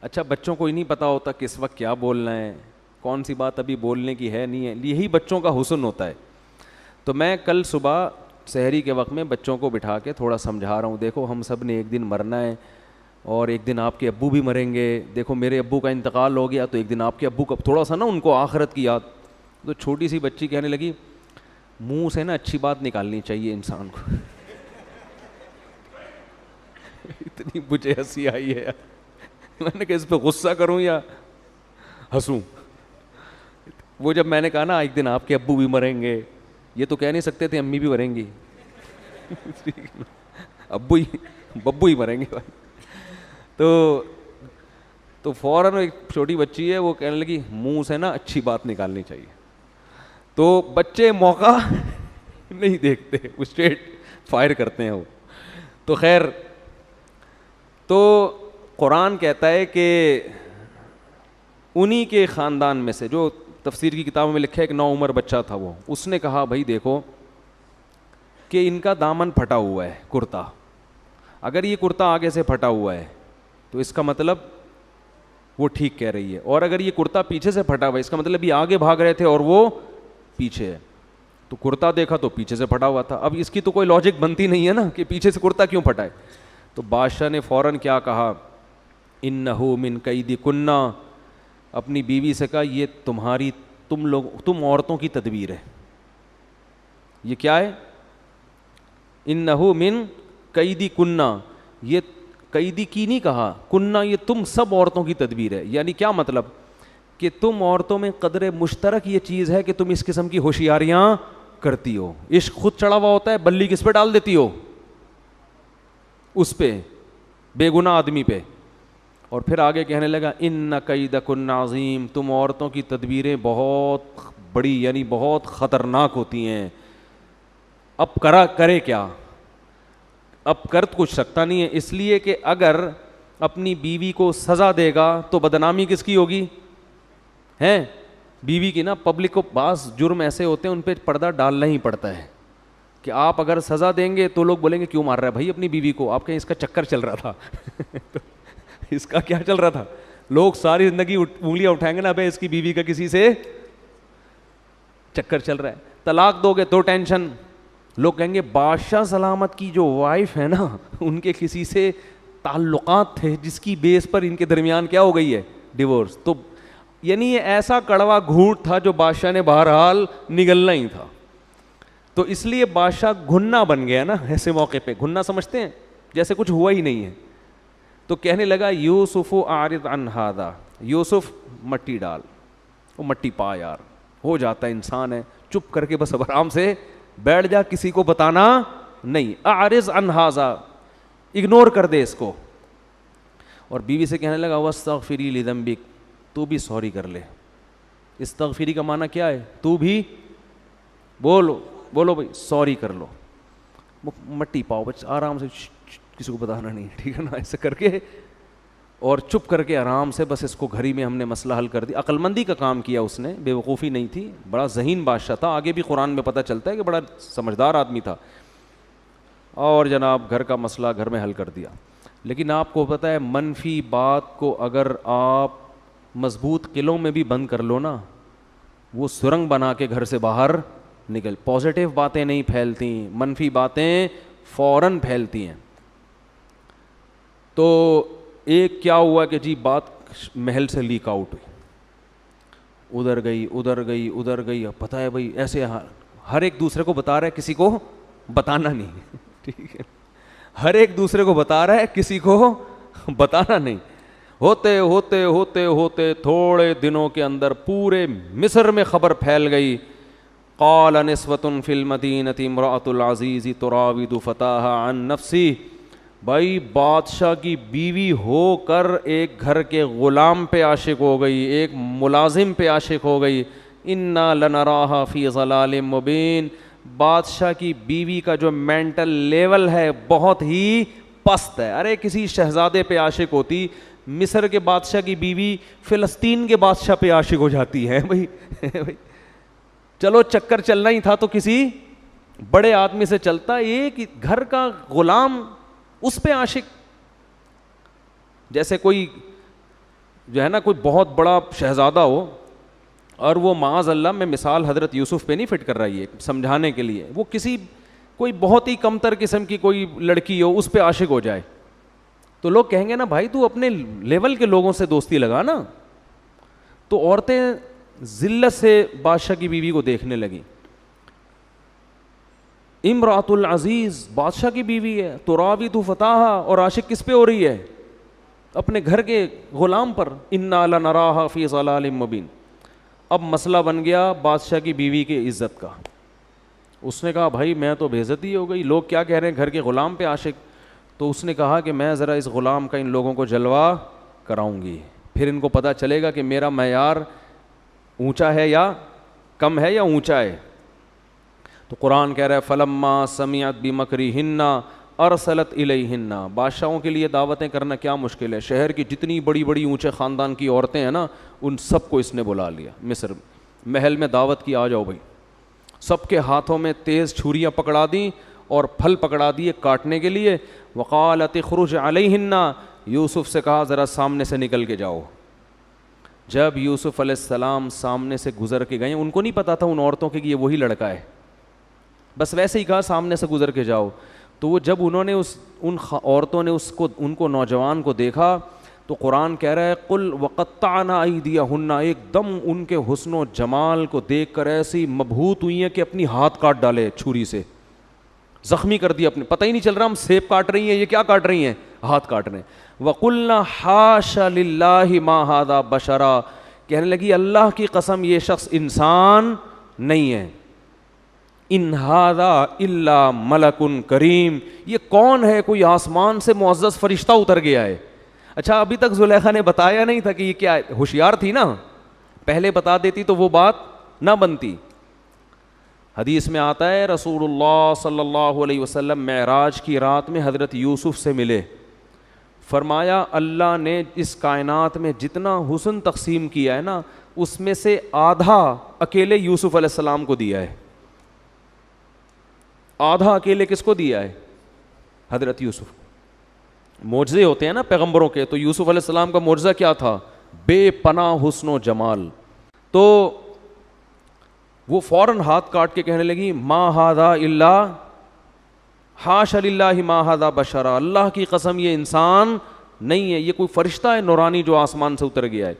اچھا بچوں کو ہی نہیں پتا ہوتا کہ اس وقت کیا بولنا ہے, کون سی بات ابھی بولنے کی ہے نہیں ہے, یہی بچوں کا حسن ہوتا ہے. تو میں کل صبح سحری کے وقت میں بچوں کو بٹھا کے تھوڑا سمجھا رہا ہوں, دیکھو ہم سب نے ایک دن مرنا ہے, اور ایک دن آپ کے ابو بھی مریں گے. دیکھو میرے ابو کا انتقال ہو گیا تو ایک دن آپ کے ابو کا, تھوڑا سا نا ان کو آخرت کی یاد. تو چھوٹی سی بچی کہنے لگی منہ سے نا اچھی بات نکالنی چاہیے انسان کو. اتنی مجھے ہنسی آئی ہے یار, میں نے کہا اس پہ غصہ کروں یا ہنسوں. وہ جب میں نے کہا نا ایک دن آپ کے ابو بھی مریں گے, یہ تو کہہ نہیں سکتے تھے امی بھی مریں گی, ببو ہی مریں گے بھائی. تو فوراً ایک چھوٹی بچی ہے وہ کہنے لگی منہ سے نا اچھی بات نکالنی چاہیے. تو بچے موقع نہیں دیکھتے, وہ اسٹریٹ فائر کرتے ہیں وہ. تو خیر, تو قرآن کہتا ہے کہ انہی کے خاندان میں سے, جو تفسیر کی کتابوں میں لکھا ہے, ایک 9 عمر بچہ تھا وہ, اس نے کہا بھائی دیکھو کہ ان کا دامن پھٹا ہوا ہے کرتا, اگر یہ کرتا آگے سے پھٹا ہوا ہے تو اس کا مطلب وہ ٹھیک کہہ رہی ہے, اور اگر یہ کرتا پیچھے سے پھٹا ہوا ہے اس کا مطلب یہ آگے بھاگ رہے تھے اور وہ پیچھے ہے. تو کرتا دیکھا تو پیچھے سے پھٹا ہوا تھا, اب اس کی تو کوئی لاجک بنتی نہیں ہے نا کہ پیچھے سے کرتا کیوں پھٹا ہے. تو بادشاہ نے فوراً کیا کہا, انہو من کیدکن, اپنی بیوی سے کہا یہ تم عورتوں کی تدبیر ہے. یہ کیا ہے؟ انہو من کیدکن, یہ قیدی کی نہیں کہا, کننا یہ تم سب عورتوں کی تدبیر ہے. یعنی کیا مطلب کہ تم عورتوں میں قدر مشترک یہ چیز ہے کہ تم اس قسم کی ہوشیاریاں کرتی ہو. عشق خود چڑھا ہوا ہوتا ہے, بلی کس پہ ڈال دیتی ہو؟ اس پہ, بے گناہ آدمی پہ. اور پھر آگے کہنے لگا ان کیدکن عظیم, تم عورتوں کی تدبیریں بہت بڑی یعنی بہت خطرناک ہوتی ہیں. اب کرے کیا؟ اب کر کچھ سکتا نہیں ہے, اس لیے کہ اگر اپنی بیوی کو سزا دے گا تو بدنامی کس کی ہوگی؟ ہیں بیوی کی نا. پبلک کو بعض جرم ایسے ہوتے ہیں ان پہ پردہ ڈالنا ہی پڑتا ہے کہ آپ اگر سزا دیں گے تو لوگ بولیں گے کیوں مار رہا ہے بھائی اپنی بیوی کو, آپ کہیں اس کا چکر چل رہا تھا. اس کا کیا چل رہا تھا؟ لوگ ساری زندگی انگلیاں اٹھائیں گے نا, بھائی اس کی بیوی کا کسی سے چکر چل رہا ہے. طلاق دو گے تو ٹینشن, لوگ کہیں گے بادشاہ سلامت کی جو وائف ہے نا ان کے کسی سے تعلقات تھے جس کی بیس پر ان کے درمیان کیا ہو گئی ہے, ڈیورس. تو یعنی یہ ایسا کڑوا گھونٹ تھا جو بادشاہ نے بہرحال نگلنا ہی تھا. تو اس لیے بادشاہ گھننا بن گیا نا. ایسے موقع پہ گھننا سمجھتے ہیں جیسے کچھ ہوا ہی نہیں ہے. تو کہنے لگا یوسف اعرض عن ھذا, یوسف مٹی ڈال, وہ مٹی پا یار, ہو جاتا ہے انسان ہے, چپ کر کے بس آرام سے بیٹھ جا, کسی کو بتانا نہیں. اعرض عن ھذا, اگنور کر دے اس کو. اور بیوی سے کہنے لگا واستغفری لذنبک, تو بھی سوری کر لے. استغفری کا معنی کیا ہے؟ تو بھی بولو بھائی سوری کر لو. مٹی پاؤ بس آرام سے, کسی کو بتانا نہیں, ٹھیک ہے نا, ایسے کر کے اور چپ کر کے آرام سے بس اس کو گھر ہی میں ہم نے مسئلہ حل کر دیا. عقل مندی کا کام کیا اس نے, بے وقوفی نہیں تھی. بڑا ذہین بادشاہ تھا, آگے بھی قرآن میں پتہ چلتا ہے کہ بڑا سمجھدار آدمی تھا. اور جناب گھر کا مسئلہ گھر میں حل کر دیا. لیکن آپ کو پتہ ہے منفی بات کو اگر آپ مضبوط قلعوں میں بھی بند کر لو نا, وہ سرنگ بنا کے گھر سے باہر نکل. پازیٹیو باتیں نہیں پھیلتی, منفی باتیں فوراً پھیلتی ہیں. تو ایک کیا ہوا کہ جی بات محل سے لیک آؤٹ ہوئی, ادھر گئی. پتہ ہے بھائی ایسے ہر ایک دوسرے کو بتا رہا ہے, کسی کو بتانا نہیں, ٹھیک ہے, ہر ایک دوسرے کو بتا رہا ہے, کسی کو بتانا نہیں. ہوتے ہوتے ہوتے ہوتے تھوڑے دنوں کے اندر پورے مصر میں خبر پھیل گئی. قال نسوۃ فی المدینۃ امرأۃ العزیز تراود فتاها عن نفسی. بھائی بادشاہ کی بیوی ہو کر ایک گھر کے غلام پہ عاشق ہو گئی, ایک ملازم پہ عاشق ہو گئی. انا لنراها فی ضلال مبین. بادشاہ کی بیوی کا جو مینٹل لیول ہے بہت ہی پست ہے. ارے کسی شہزادے پہ عاشق ہوتی, مصر کے بادشاہ کی بیوی فلسطین کے بادشاہ پہ عاشق ہو جاتی ہے. بھائی چلو چکر چلنا ہی تھا تو کسی بڑے آدمی سے چلتا, ایک گھر کا غلام اس پہ عاشق. جیسے کوئی جو ہے نا کوئی بہت بڑا شہزادہ ہو اور وہ معاذ اللہ, میں مثال حضرت یوسف پہ نہیں فٹ کر رہی ہے سمجھانے کے لیے, وہ کسی کوئی بہت ہی کمتر قسم کی کوئی لڑکی ہو اس پہ عاشق ہو جائے تو لوگ کہیں گے نا بھائی تو اپنے لیول کے لوگوں سے دوستی لگا نا. تو عورتیں ذلت سے بادشاہ کی بیوی کو دیکھنے لگیں. امرأۃ العزیز، بادشاہ کی بیوی ہے، تراود فتاہا، اور عاشق کس پہ ہو رہی ہے؟ اپنے گھر کے غلام پر. انا لنراہا فی ضلال مبین. اب مسئلہ بن گیا بادشاہ کی بیوی کی عزت کا. اس نے کہا بھائی میں تو بے عزتی ہو گئی، لوگ کیا کہہ رہے ہیں گھر کے غلام پہ عاشق. تو اس نے کہا کہ میں ذرا اس غلام کا ان لوگوں کو جلوہ کراؤں گی، پھر ان کو پتہ چلے گا کہ میرا معیار اونچا ہے یا کم ہے یا اونچا ہے. تو قرآن کہہ رہا ہے فلما سمعت بمکرہن ارسلت الیہن. بادشاہوں کے لیے دعوتیں کرنا کیا مشکل ہے، شہر کی جتنی بڑی بڑی اونچے خاندان کی عورتیں ہیں نا ان سب کو اس نے بلا لیا. مصر محل میں دعوت کی، آ جاؤ بھائی. سب کے ہاتھوں میں تیز چھریاں پکڑا دیں اور پھل پکڑا دیے کاٹنے کے لیے. وقالت اخرج علیہن، یوسف سے کہا ذرا سامنے سے نکل کے جاؤ. جب یوسف علیہ السلام سامنے سے گزر کے گئے، ان کو نہیں پتا تھا ان عورتوں کے کہ یہ وہی لڑکا ہے، بس ویسے ہی کہا سامنے سے گزر کے جاؤ. تو وہ جب انہوں نے ان عورتوں نے ان کو نوجوان کو دیکھا تو قرآن کہہ رہا ہے قل وقطعنا ایدیہن، ایک دم ان کے حسن و جمال کو دیکھ کر ایسی مبہوت ہوئی ہیں کہ اپنی ہاتھ کاٹ ڈالے چھری سے، زخمی کر دیا اپنے. پتہ ہی نہیں چل رہا ہم سیب کاٹ رہی ہیں یہ کیا کاٹ رہی ہیں، ہاتھ کاٹ رہے ہیں. وقلنا حاش للہ ما ھذا بشرا، کہنے لگی اللہ کی قسم یہ شخص انسان نہیں ہے. ان ھذا الا ملک کریم، یہ کون ہے، کوئی آسمان سے معزز فرشتہ اتر گیا ہے. اچھا ابھی تک زلیخا نے بتایا نہیں تھا کہ یہ کیا ہے، ہوشیار تھی نا، پہلے بتا دیتی تو وہ بات نہ بنتی. حدیث میں آتا ہے رسول اللہ صلی اللہ علیہ وسلم معراج کی رات میں حضرت یوسف سے ملے. فرمایا اللہ نے اس کائنات میں جتنا حسن تقسیم کیا ہے نا اس میں سے آدھا اکیلے یوسف علیہ السلام کو دیا ہے. آدھا اکیلے کس کو دیا ہے؟ حضرت یوسف. معجزے ہوتے ہیں نا پیغمبروں کے، تو یوسف علیہ السلام کا معجزہ کیا تھا؟ بے پناہ حسن و جمال. تو وہ فوراً ہاتھ کاٹ کے کہنے لگی ما ھذا الا حاش للہ ما ھذا بشرا، اللہ کی قسم یہ انسان نہیں ہے، یہ کوئی فرشتہ ہے نورانی جو آسمان سے اتر گیا ہے.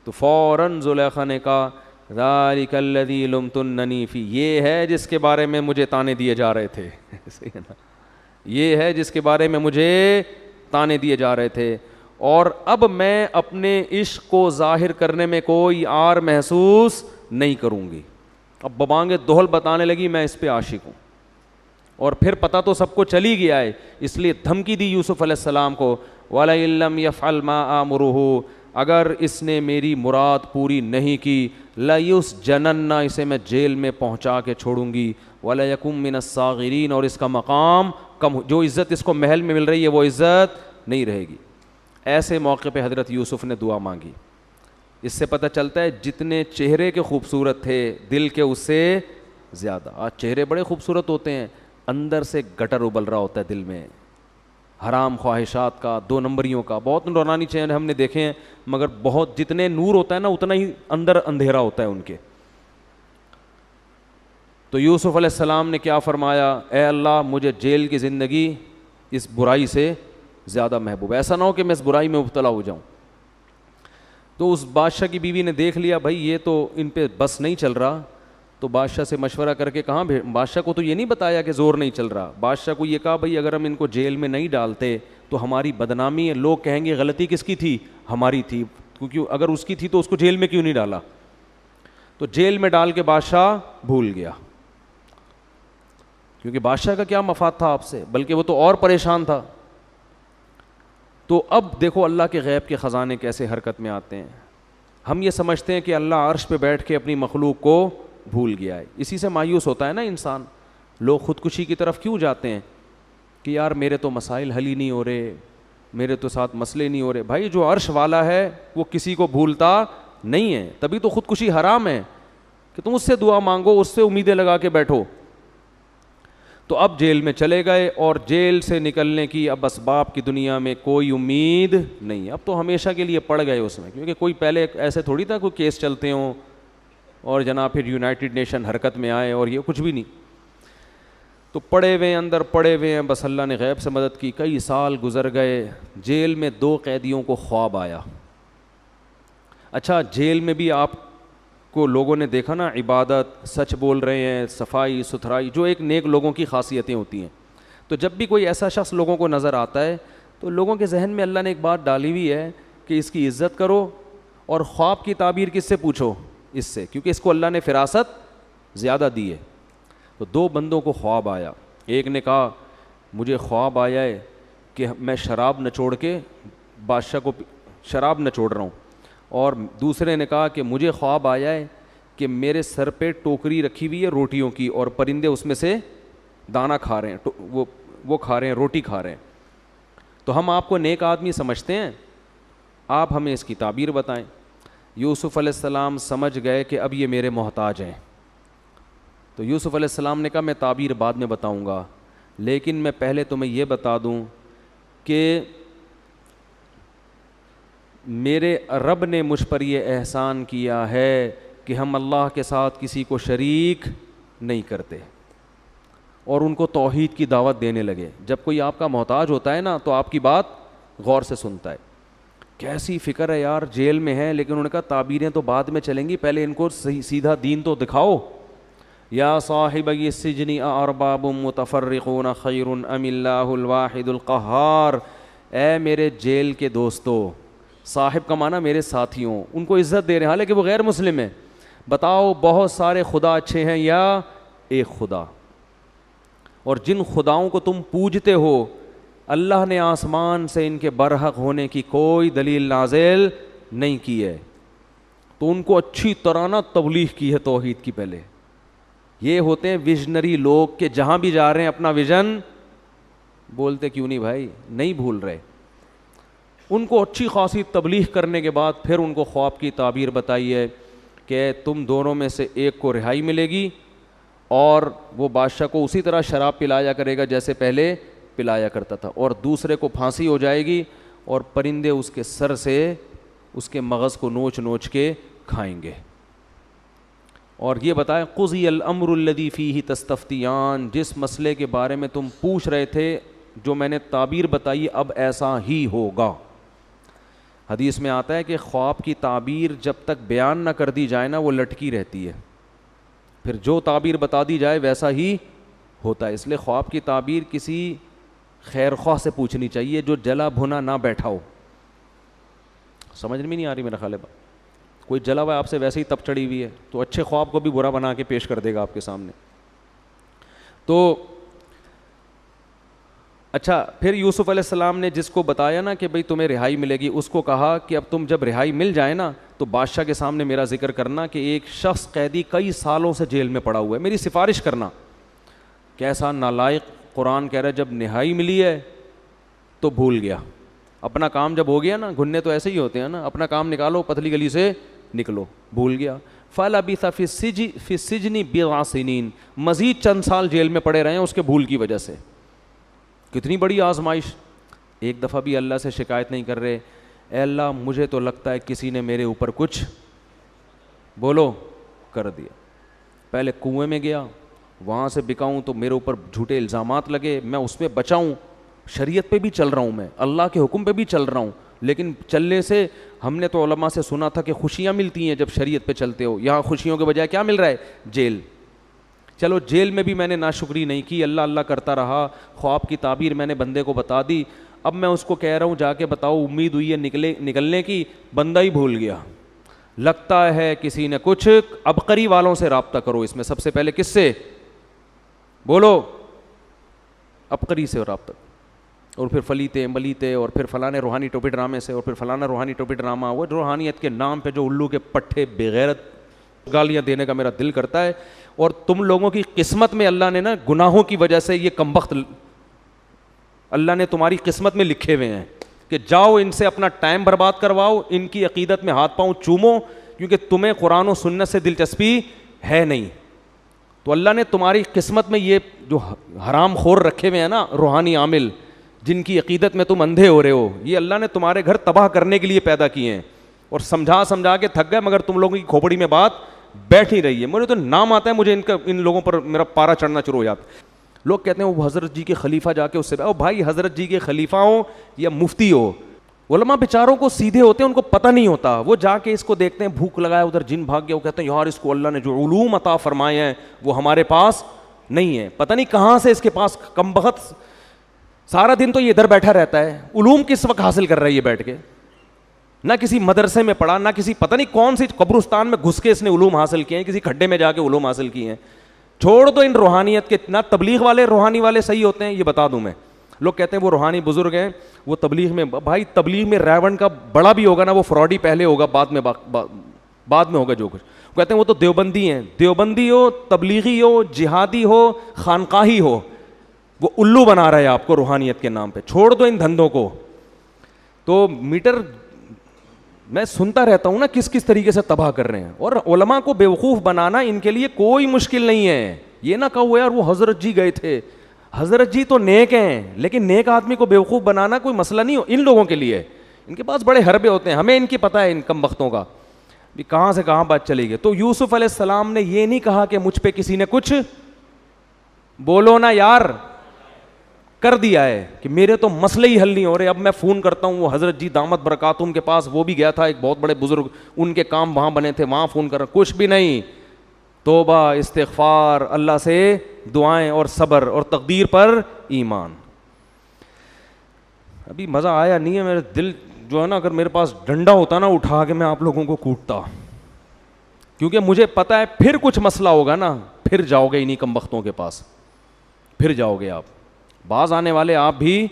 تو فوراً زلیخا نے کہا ذالک الذی لمتننی فی، یہ ہے جس کے بارے میں مجھے تانے دیے جا رہے تھے. یہ ہے جس کے بارے میں مجھے تانے دیے جا رہے تھے، اور اب میں اپنے عشق کو ظاہر کرنے میں کوئی عار محسوس نہیں کروں گی. اب ببانگے دوہل بتانے لگی میں اس پہ عاشق ہوں. اور پھر پتہ تو سب کو چلی گیا ہے، اس لیے دھمکی دی یوسف علیہ السلام کو وَلَئِن لَّمْ يَفْعَلْ مَا آمُرُهُ، اگر اس نے میری مراد پوری نہیں کی لَيُسْجَنَنَّ، اسے میں جیل میں پہنچا کے چھوڑوں گی، وَلَيَكُن مِّنَ الصَّاغِرِينَ، اور اس کا مقام کم، جو عزت اس کو محل میں مل رہی ہے وہ عزت نہیں رہے گی. ایسے موقع پہ حضرت یوسف نے دعا مانگی. اس سے پتہ چلتا ہے جتنے چہرے کے خوبصورت تھے دل کے اس سے زیادہ. آج چہرے بڑے خوبصورت ہوتے ہیں، اندر سے گٹر ابل رہا ہوتا ہے دل میں، حرام خواہشات کا، دو نمبریوں کا. بہت نورانی چہرے ہم نے دیکھے ہیں مگر بہت جتنے نور ہوتا ہے نا اتنا ہی اندر اندھیرا ہوتا ہے ان کے. تو یوسف علیہ السلام نے کیا فرمایا، اے اللہ مجھے جیل کی زندگی اس برائی سے زیادہ محبوب، ایسا نہ ہو کہ میں اس برائی میں مبتلا ہو جاؤں. تو اس بادشاہ کی بیوی نے دیکھ لیا بھائی یہ تو ان پہ بس نہیں چل رہا، تو بادشاہ سے مشورہ کر کے کہاں بادشاہ کو تو یہ نہیں بتایا کہ زور نہیں چل رہا، بادشاہ کو یہ کہا بھائی اگر ہم ان کو جیل میں نہیں ڈالتے تو ہماری بدنامی ہے، لوگ کہیں گے غلطی کس کی تھی، ہماری تھی، کیونکہ اگر اس کی تھی تو اس کو جیل میں کیوں نہیں ڈالا. تو جیل میں ڈال کے بادشاہ بھول گیا، کیونکہ بادشاہ کا کیا مفاد تھا آپ سے، بلکہ وہ تو اور پریشان تھا. تو اب دیکھو اللہ کے غیب کے خزانے کیسے حرکت میں آتے ہیں. ہم یہ سمجھتے ہیں کہ اللہ عرش پہ بیٹھ کے اپنی مخلوق کو بھول گیا ہے، اسی سے مایوس ہوتا ہے نا انسان. لوگ خودکشی کی طرف کیوں جاتے ہیں کہ یار میرے تو مسائل حل ہی نہیں ہو رہے، میرے تو ساتھ مسئلے نہیں ہو رہے. بھائی جو عرش والا ہے وہ کسی کو بھولتا نہیں ہے، تبھی تو خودکشی حرام ہے کہ تم اس سے دعا مانگو، اس سے امیدیں لگا کے بیٹھو. تو اب جیل میں چلے گئے اور جیل سے نکلنے کی اب اسباب کی دنیا میں کوئی امید نہیں. اب تو ہمیشہ کے لیے پڑ گئے اس میں، کیونکہ کوئی پہلے ایسے تھوڑی تھا کوئی کیس چلتے ہوں اور جناب پھر یونائٹڈ نیشن حرکت میں آئے اور یہ کچھ بھی نہیں. تو پڑے ہوئے اندر پڑے ہوئے ہیں، بس اللہ نے غیب سے مدد کی. کئی سال گزر گئے، جیل میں 2 قیدیوں کو خواب آیا. اچھا جیل میں بھی آپ کو لوگوں نے دیکھا نا عبادت, سچ بول رہے ہیں, صفائی ستھرائی, جو ایک نیک لوگوں کی خاصیتیں ہوتی ہیں, تو جب بھی کوئی ایسا شخص لوگوں کو نظر آتا ہے تو لوگوں کے ذہن میں اللہ نے ایک بات ڈالی ہوئی ہے کہ اس کی عزت کرو, اور خواب کی تعبیر کس سے پوچھو؟ اس سے, کیونکہ اس کو اللہ نے فراست زیادہ دی ہے. تو دو بندوں کو خواب آیا, ایک نے کہا مجھے خواب آیا ہے کہ میں شراب نچوڑ کے بادشاہ کو شراب نچوڑ رہا ہوں, اور دوسرے نے کہا کہ مجھے خواب آیا ہے کہ میرے سر پہ ٹوکری رکھی ہوئی ہے روٹیوں کی, اور پرندے اس میں سے دانہ کھا رہے ہیں, وہ کھا رہے ہیں, روٹی کھا رہے ہیں. تو ہم آپ کو نیک آدمی سمجھتے ہیں, آپ ہمیں اس کی تعبیر بتائیں. یوسف علیہ السلام سمجھ گئے کہ اب یہ میرے محتاج ہیں. تو یوسف علیہ السلام نے کہا میں تعبیر بعد میں بتاؤں گا, لیکن میں پہلے تمہیں یہ بتا دوں کہ میرے رب نے مجھ پر یہ احسان کیا ہے کہ ہم اللہ کے ساتھ کسی کو شریک نہیں کرتے, اور ان کو توحید کی دعوت دینے لگے. جب کوئی آپ کا محتاج ہوتا ہے نا تو آپ کی بات غور سے سنتا ہے. کیسی فکر ہے یار, جیل میں ہے, لیکن انہوں نے کہا تعبیریں تو بعد میں چلیں گی, پہلے ان کو سیدھا دین تو دکھاؤ. یا صاحبی السجن ارباب متفرقون خیر ام اللہ الواحد القہار, اے میرے جیل کے دوستو, صاحب کا معنی میرے ساتھیوں, ان کو عزت دے رہے ہیں حالانکہ وہ غیر مسلم ہیں. بتاؤ بہت سارے خدا اچھے ہیں یا ایک خدا؟ اور جن خداؤں کو تم پوجتے ہو اللہ نے آسمان سے ان کے برحق ہونے کی کوئی دلیل نازل نہیں کی ہے, تو ان کو اچھی طرح نہ تبلیغ کی ہے توحید کی. پہلے یہ ہوتے ہیں ویژنری لوگ کہ جہاں بھی جا رہے ہیں اپنا ویژن بولتے, کیوں نہیں بھائی, نہیں بھول رہے. ان کو اچھی خاصی تبلیغ کرنے کے بعد پھر ان کو خواب کی تعبیر بتائی ہے کہ تم دونوں میں سے ایک کو رہائی ملے گی, اور وہ بادشاہ کو اسی طرح شراب پلایا کرے گا جیسے پہلے پلایا کرتا تھا, اور دوسرے کو پھانسی ہو جائے گی, اور پرندے اس کے سر سے اس کے مغز کو نوچ نوچ کے کھائیں گے. اور یہ بتائیں قضی الامر الذی فیہ تستفتیان, جس مسئلے کے بارے میں تم پوچھ رہے تھے جو میں نے تعبیر بتائی اب ایسا ہی ہوگا. حدیث میں آتا ہے کہ خواب کی تعبیر جب تک بیان نہ کر دی جائے نا وہ لٹکی رہتی ہے, پھر جو تعبیر بتا دی جائے ویسا ہی ہوتا ہے. اس لیے خواب کی تعبیر کسی خیر خواہ سے پوچھنی چاہیے جو جلا بھنا نہ بیٹھا ہو. سمجھ میں نہیں آ رہی میرا خیال ہے, کوئی جلا ہوا آپ سے ویسے ہی تپ چڑھی ہوئی ہے تو اچھے خواب کو بھی برا بنا کے پیش کر دے گا آپ کے سامنے. تو اچھا, پھر یوسف علیہ السلام نے جس کو بتایا نا کہ بھئی تمہیں رہائی ملے گی, اس کو کہا کہ اب تم جب رہائی مل جائے نا تو بادشاہ کے سامنے میرا ذکر کرنا کہ ایک شخص قیدی کئی سالوں سے جیل میں پڑا ہوا ہے, میری سفارش کرنا. کیسا نالائق, قرآن کہہ رہا ہے جب رہائی ملی ہے تو بھول گیا. اپنا کام جب ہو گیا نا, گھننے تو ایسے ہی ہوتے ہیں نا, اپنا کام نکالو پتلی گلی سے نکلو, بھول گیا. فَلَبِثَ فِي السِّجْنِ بِضْعَ سِنِينَ, مزید چند سال جیل میں پڑے رہے ہیں اس کے بھول کی وجہ سے. کتنی بڑی آزمائش. ایک دفعہ بھی اللہ سے شکایت نہیں کر رہے, اے اللہ مجھے تو لگتا ہے کسی نے میرے اوپر کچھ بولو کر دیا. پہلے کنویں میں گیا, وہاں سے بکاؤں تو میرے اوپر جھوٹے الزامات لگے, میں اس میں بچاؤں, شریعت پہ بھی چل رہا ہوں, میں اللہ کے حکم پہ بھی چل رہا ہوں, لیکن چلنے سے ہم نے تو علماء سے سنا تھا کہ خوشیاں ملتی ہیں جب شریعت پہ چلتے ہو, یہاں خوشیوں کے بجائے کیا مل رہا ہے؟ جیل. چلو جیل میں بھی میں نے ناشکری نہیں کی, اللہ اللہ کرتا رہا, خواب کی تعبیر میں نے بندے کو بتا دی. اب میں اس کو کہہ رہا ہوں جا کے بتاؤ, امید ہوئی ہے نکلنے کی, بندہ ہی بھول گیا. لگتا ہے کسی نے کچھ, عبقری والوں سے رابطہ کرو. اس میں سب سے پہلے کس سے بولو؟ عبقری سے رابطہ, اور پھر فلیتے ملیتے, اور پھر فلانے روحانی ٹوپی ڈرامے سے, اور پھر فلانا روحانی ٹوپی ڈرامہ. وہ روحانیت کے نام پہ جو الو کے پٹھے بغیرت گالیاں دینے کا میرا دل کرتا ہے. اور تم لوگوں کی قسمت میں اللہ نے نا گناہوں کی وجہ سے یہ کمبخت اللہ نے تمہاری قسمت میں لکھے ہوئے ہیں کہ جاؤ ان سے اپنا ٹائم برباد کرواؤ, ان کی عقیدت میں ہاتھ پاؤں چومو, کیونکہ تمہیں قرآن و سنت سے دلچسپی ہے نہیں. تو اللہ نے تمہاری قسمت میں یہ جو حرام خور رکھے ہوئے ہیں نا روحانی عامل, جن کی عقیدت میں تم اندھے ہو رہے ہو, یہ اللہ نے تمہارے گھر تباہ کرنے کے لیے پیدا کیے ہیں. اور سمجھا کے تھک گئے, مگر تم لوگوں کی کھوپڑی میں بات بیٹھ ہی رہی ہے. مجھے تو نام آتا ہے, مجھے ان لوگوں پر میرا پارا چڑھنا شروع ہو جاتا. لوگ کہتے ہیں وہ حضرت جی کے خلیفہ, جا کے اس سے بھائی حضرت جی کے خلیفہ ہو یا مفتی ہو, علماء بیچاروں کو سیدھے ہوتے ہیں, ان کو پتہ نہیں ہوتا, وہ جا کے اس کو دیکھتے ہیں بھوک لگایا ادھر جن بھاگ گیا, وہ کہتے ہیں یار اس کو اللہ نے جو علوم عطا فرمائے ہیں وہ ہمارے پاس نہیں ہے, پتہ نہیں کہاں سے اس کے پاس, کم بخت سارا دن تو یہ ادھر بیٹھا رہتا ہے, علوم کس وقت حاصل کر رہا ہے یہ بیٹھ کے, نہ کسی مدرسے میں پڑھا, نہ کسی پتہ نہیں کون سی قبرستان میں گھس کے اس نے علوم حاصل کیے ہیں, کسی کھڈے میں جا کے علوم حاصل کیے ہیں. چھوڑ دو ان روحانیت کے, نہ تبلیغ والے روحانی والے صحیح ہوتے ہیں, یہ بتا دوں میں. لوگ کہتے ہیں وہ روحانی بزرگ ہیں وہ تبلیغ میں, بھائی تبلیغ میں ریون کا بڑا بھی ہوگا نا, وہ فراڈی پہلے ہوگا, بعد میں ہوگا جو کچھ. کہتے ہیں وہ تو دیوبندی ہیں, دیوبندی ہو, تبلیغی ہو, جہادی ہو, خانقاہی ہو, وہ الو بنا رہا ہے آپ کو روحانیت کے نام پہ. چھوڑ دو ان دھندوں کو. تو میٹر میں سنتا رہتا ہوں نا کس کس طریقے سے تباہ کر رہے ہیں, اور علماء کو بیوقوف بنانا ان کے لیے کوئی مشکل نہیں ہے. یہ نہ کہو یار وہ حضرت جی گئے تھے, حضرت جی تو نیک ہیں, لیکن نیک آدمی کو بیوقوف بنانا کوئی مسئلہ نہیں ہو ان لوگوں کے لیے. ان کے پاس بڑے حربے ہوتے ہیں, ہمیں ان کی پتہ ہے ان کم بختوں کا بھی کہاں سے کہاں بات چلے گی. تو یوسف علیہ السلام نے یہ نہیں کہا کہ مجھ پہ کسی نے کچھ بولو نا یار کر دیا ہے کہ میرے تو مسئلے ہی حل نہیں ہو رہے, اب میں فون کرتا ہوں وہ حضرت جی دامت برکاتہم کے پاس, وہ بھی گیا تھا ایک بہت بڑے بزرگ, ان کے کام وہاں بنے تھے, وہاں فون کر رہا, کچھ بھی نہیں. توبہ, استغفار, اللہ سے دعائیں اور صبر اور تقدیر پر ایمان. ابھی مزہ آیا نہیں ہے, میرے دل جو ہے نا, اگر میرے پاس ڈنڈا ہوتا نا اٹھا کے میں آپ لوگوں کو کوٹتا, کیونکہ مجھے پتہ ہے پھر کچھ مسئلہ ہوگا نا, پھر جاؤ گے انہیں کم بختوں کے پاس, پھر جاؤ گے آپ, باز آنے والے آپ بھی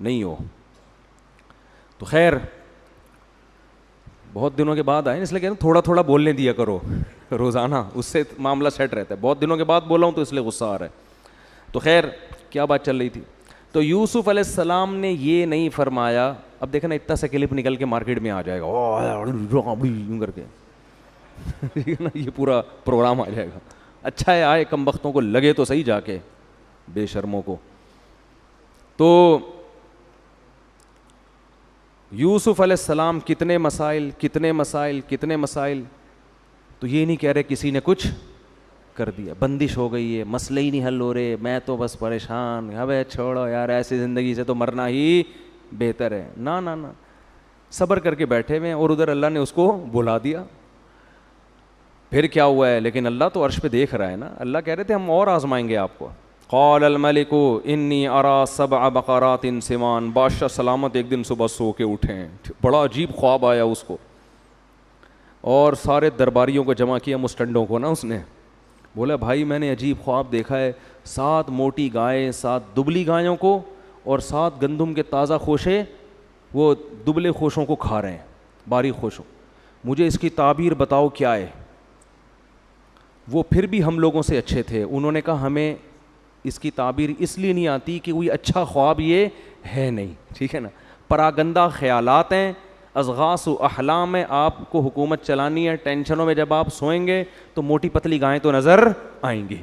نہیں ہو. تو خیر بہت دنوں کے بعد آئے, اس لیے کہ تھوڑا تھوڑا بولنے دیا کرو روزانہ, اس سے معاملہ سیٹ رہتا ہے. بہت دنوں کے بعد بولا ہوں تو اس لیے غصہ آ رہا ہے. تو خیر کیا بات چل رہی تھی. تو یوسف علیہ السلام نے یہ نہیں فرمایا, اب دیکھنا اتنا سا کلپ نکل کے مارکیٹ میں آ جائے گا کر کے, یہ پورا پروگرام آ جائے گا. اچھا ہے آئے, کم بختوں کو لگے تو صحیح جا کے, بے شرموں کو. تو یوسف علیہ السلام کتنے مسائل کتنے مسائل کتنے مسائل, تو یہ نہیں کہہ رہے کسی نے کچھ کر دیا, بندش ہو گئی ہے, مسئلے ہی نہیں حل ہو رہے, میں تو بس پریشان, ابے چھوڑو یار ایسی زندگی سے تو مرنا ہی بہتر ہے. نا نا نا, صبر کر کے بیٹھے ہوئے, اور ادھر اللہ نے اس کو بلا دیا. پھر کیا ہوا ہے, لیکن اللہ تو عرش پہ دیکھ رہا ہے نا. اللہ کہہ رہے تھے ہم اور آزمائیں گے آپ کو. قال الملک انی ارا سبع بقرات سمان, بادشاہ سلامت ایک دن صبح سو کے اٹھیں, بڑا عجیب خواب آیا اس کو, اور سارے درباریوں کو جمع کیا, مسٹنڈوں کو نا, اس نے بولا بھائی میں نے عجیب خواب دیکھا ہے, 7 موٹی گائیں 7 دبلی گایوں کو اور 7 گندم کے تازہ خوشے وہ دبلے خوشوں کو کھا رہے ہیں, باریک خوشوں, مجھے اس کی تعبیر بتاؤ کیا ہے. وہ پھر بھی ہم لوگوں سے اچھے تھے, انہوں نے کہا ہمیں اس کی تعبیر اس لیے نہیں آتی کہ کوئی اچھا خواب یہ ہے نہیں, ٹھیک ہے نا, پراگندہ خیالات ہیں, اضغاث و احلام ہے. آپ کو حکومت چلانی ہے, ٹینشنوں میں جب آپ سوئیں گے تو موٹی پتلی گائیں تو نظر آئیں گی.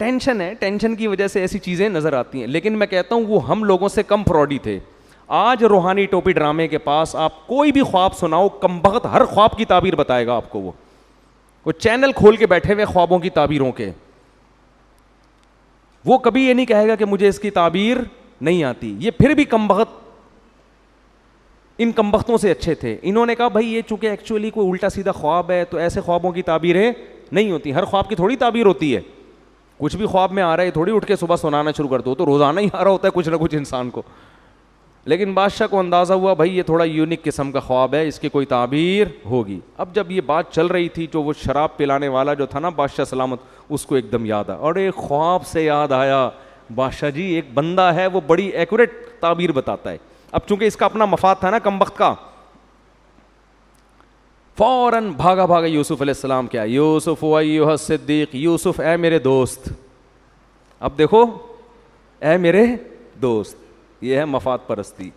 ٹینشن ہے, ٹینشن کی وجہ سے ایسی چیزیں نظر آتی ہیں. لیکن میں کہتا ہوں وہ ہم لوگوں سے کم فراڈی تھے. آج روحانی ٹوپی ڈرامے کے پاس آپ کوئی بھی خواب سناؤ, کم بخت ہر خواب کی تعبیر بتائے گا آپ کو. وہ چینل کھول کے بیٹھے ہوئے خوابوں کی تعبیروں کے, وہ کبھی یہ نہیں کہے گا کہ مجھے اس کی تعبیر نہیں آتی. یہ پھر بھی کم بخت ان کم بختوں سے اچھے تھے. انہوں نے کہا بھائی یہ چونکہ ایکچولی کوئی الٹا سیدھا خواب ہے تو ایسے خوابوں کی تعبیریں نہیں ہوتی. ہر خواب کی تھوڑی تعبیر ہوتی ہے. کچھ بھی خواب میں آ رہا ہے تھوڑی اٹھ کے صبح سنانا شروع کر دو, تو روزانہ ہی آ رہا ہوتا ہے کچھ نہ کچھ انسان کو. لیکن بادشاہ کو اندازہ ہوا بھائی یہ تھوڑا یونیک قسم کا خواب ہے, اس کی کوئی تعبیر ہوگی. اب جب یہ بات چل رہی تھی تو وہ شراب پلانے والا جو تھا نا بادشاہ سلامت, اس کو ایک دم یاد آیا, اور ایک خواب سے یاد آیا بادشاہ جی ایک بندہ ہے وہ بڑی ایکوریٹ تعبیر بتاتا ہے. اب چونکہ اس کا اپنا مفاد تھا نا کم وقت کا, فوراً بھاگا بھاگا یوسف علیہ السلام کیا, یوسف ایھا الصدیق, یوسف اے میرے دوست. اب دیکھو اے میرے دوست, یہ ہے مفاد پرستی.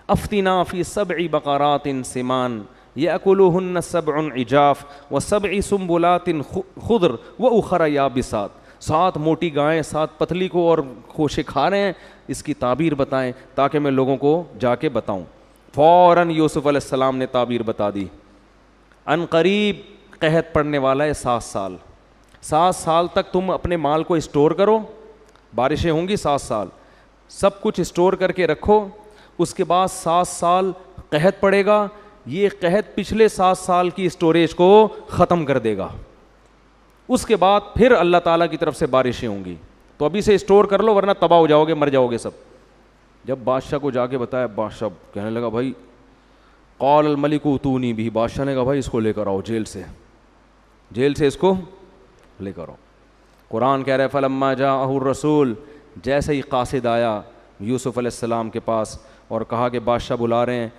افتنا فی 7 بقرات سمان یأکلہن 7 عجاف و7 سنبلات خضر واخر یابسات. 7 موٹی گائیں 7 پتلی کو اور خوشے کھا رہے ہیں, اس کی تعبیر بتائیں تاکہ میں لوگوں کو جا کے بتاؤں. فوراً یوسف علیہ السلام نے تعبیر بتا دی. ان قریب قحط پڑنے والا ہے 7 سال. 7 سال تک تم اپنے مال کو اسٹور کرو, بارشیں ہوں گی 7 سال. سب کچھ اسٹور کر کے رکھو. اس کے بعد 7 سال قحط پڑے گا, یہ قحط پچھلے 7 سال کی اسٹوریج کو ختم کر دے گا. اس کے بعد پھر اللہ تعالیٰ کی طرف سے بارشیں ہوں گی. تو ابھی سے اسٹور کر لو ورنہ تباہ ہو جاؤ گے, مر جاؤ گے سب. جب بادشاہ کو جا کے بتایا, بادشاہ کہنے لگا بھائی قال الملک اوتونی بھی, بادشاہ نے کہا بھائی اس کو لے کر آؤ جیل سے اس کو لے کر آؤ. قرآن کہہ رہے فلما جاءہ الرسول, جیسے ہی قاصد آیا یوسف علیہ السلام کے پاس اور کہا کہ بادشاہ بلا رہے ہیں,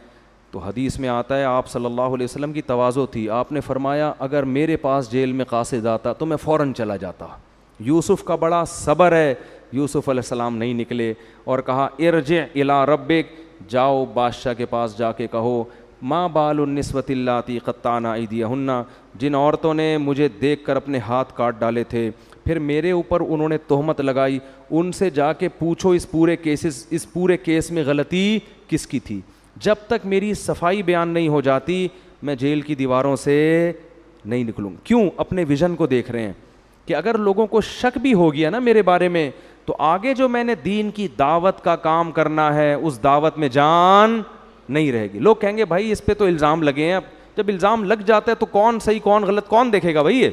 تو حدیث میں آتا ہے آپ صلی اللہ علیہ وسلم کی تواضع تھی. آپ نے فرمایا اگر میرے پاس جیل میں قاصد آتا تو میں فوراً چلا جاتا. یوسف کا بڑا صبر ہے. یوسف علیہ السلام نہیں نکلے اور کہا ارجع الی ربک, جاؤ بادشاہ کے پاس جا کے کہو ما بال النسوۃ اللاتی قطعن ایدیہن, جن عورتوں نے مجھے دیکھ کر اپنے ہاتھ کاٹ ڈالے تھے پھر میرے اوپر انہوں نے تہمت لگائی, ان سے جا کے پوچھو اس پورے کیس میں غلطی کس کی تھی. جب تک میری صفائی بیان نہیں ہو جاتی میں جیل کی دیواروں سے نہیں نکلوں. کیوں؟ اپنے ویژن کو دیکھ رہے ہیں کہ اگر لوگوں کو شک بھی ہو گیا نا میرے بارے میں تو آگے جو میں نے دین کی دعوت کا کام کرنا ہے اس دعوت میں جان نہیں رہے گی. لوگ کہیں گے بھائی اس پہ تو الزام لگے ہیں, اب جب الزام لگ جاتا ہے تو کون صحیح کون غلط کون دیکھے گا بھائی. یہ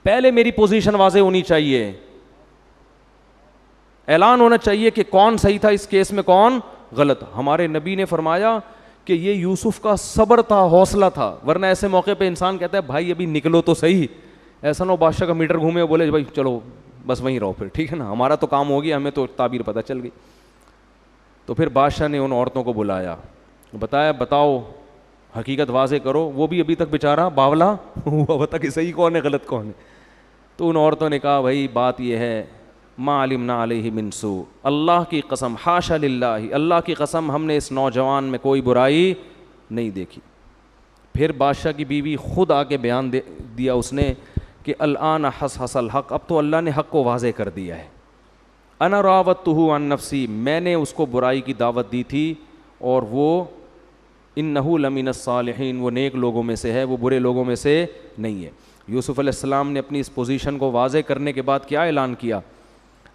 پہلے میری پوزیشن واضح ہونی چاہیے, اعلان ہونا چاہیے کہ کون صحیح تھا اس کیس میں کون غلط. ہمارے نبی نے فرمایا کہ یہ یوسف کا صبر تھا, حوصلہ تھا, ورنہ ایسے موقع پہ انسان کہتا ہے بھائی ابھی نکلو تو صحیح. ایسا نہ ہو بادشاہ کا میٹر گھومے اور بولے بھائی چلو بس وہیں رہو پھر, ٹھیک ہے نا, ہمارا تو کام ہو گیا, ہمیں تو تعبیر پتہ چل گئی. تو پھر بادشاہ نے ان عورتوں کو بلایا, بتایا بتاؤ حقیقت واضح کرو. وہ بھی ابھی تک بیچارہ باولا ہوا بتا کہ صحیح کون ہے غلط کون ہے. تو ان عورتوں نے کہا بھائی بات یہ ہے ما علمنا علیہ من سوء, اللہ کی قسم حاشا للہ, اللہ کی قسم ہم نے اس نوجوان میں کوئی برائی نہیں دیکھی. پھر بادشاہ کی بیوی خود آ کے بیان دیا اس نے کہ الآن حصحص الحق, اب تو اللہ نے حق کو واضح کر دیا ہے. انا راودتہ عن نفسی, میں نے اس کو برائی کی دعوت دی تھی اور وہ انہ لمن الصالحین, وہ نیک لوگوں میں سے ہے, وہ برے لوگوں میں سے نہیں ہے. یوسف علیہ السلام نے اپنی اس پوزیشن کو واضح کرنے کے بعد کیا اعلان کیا؟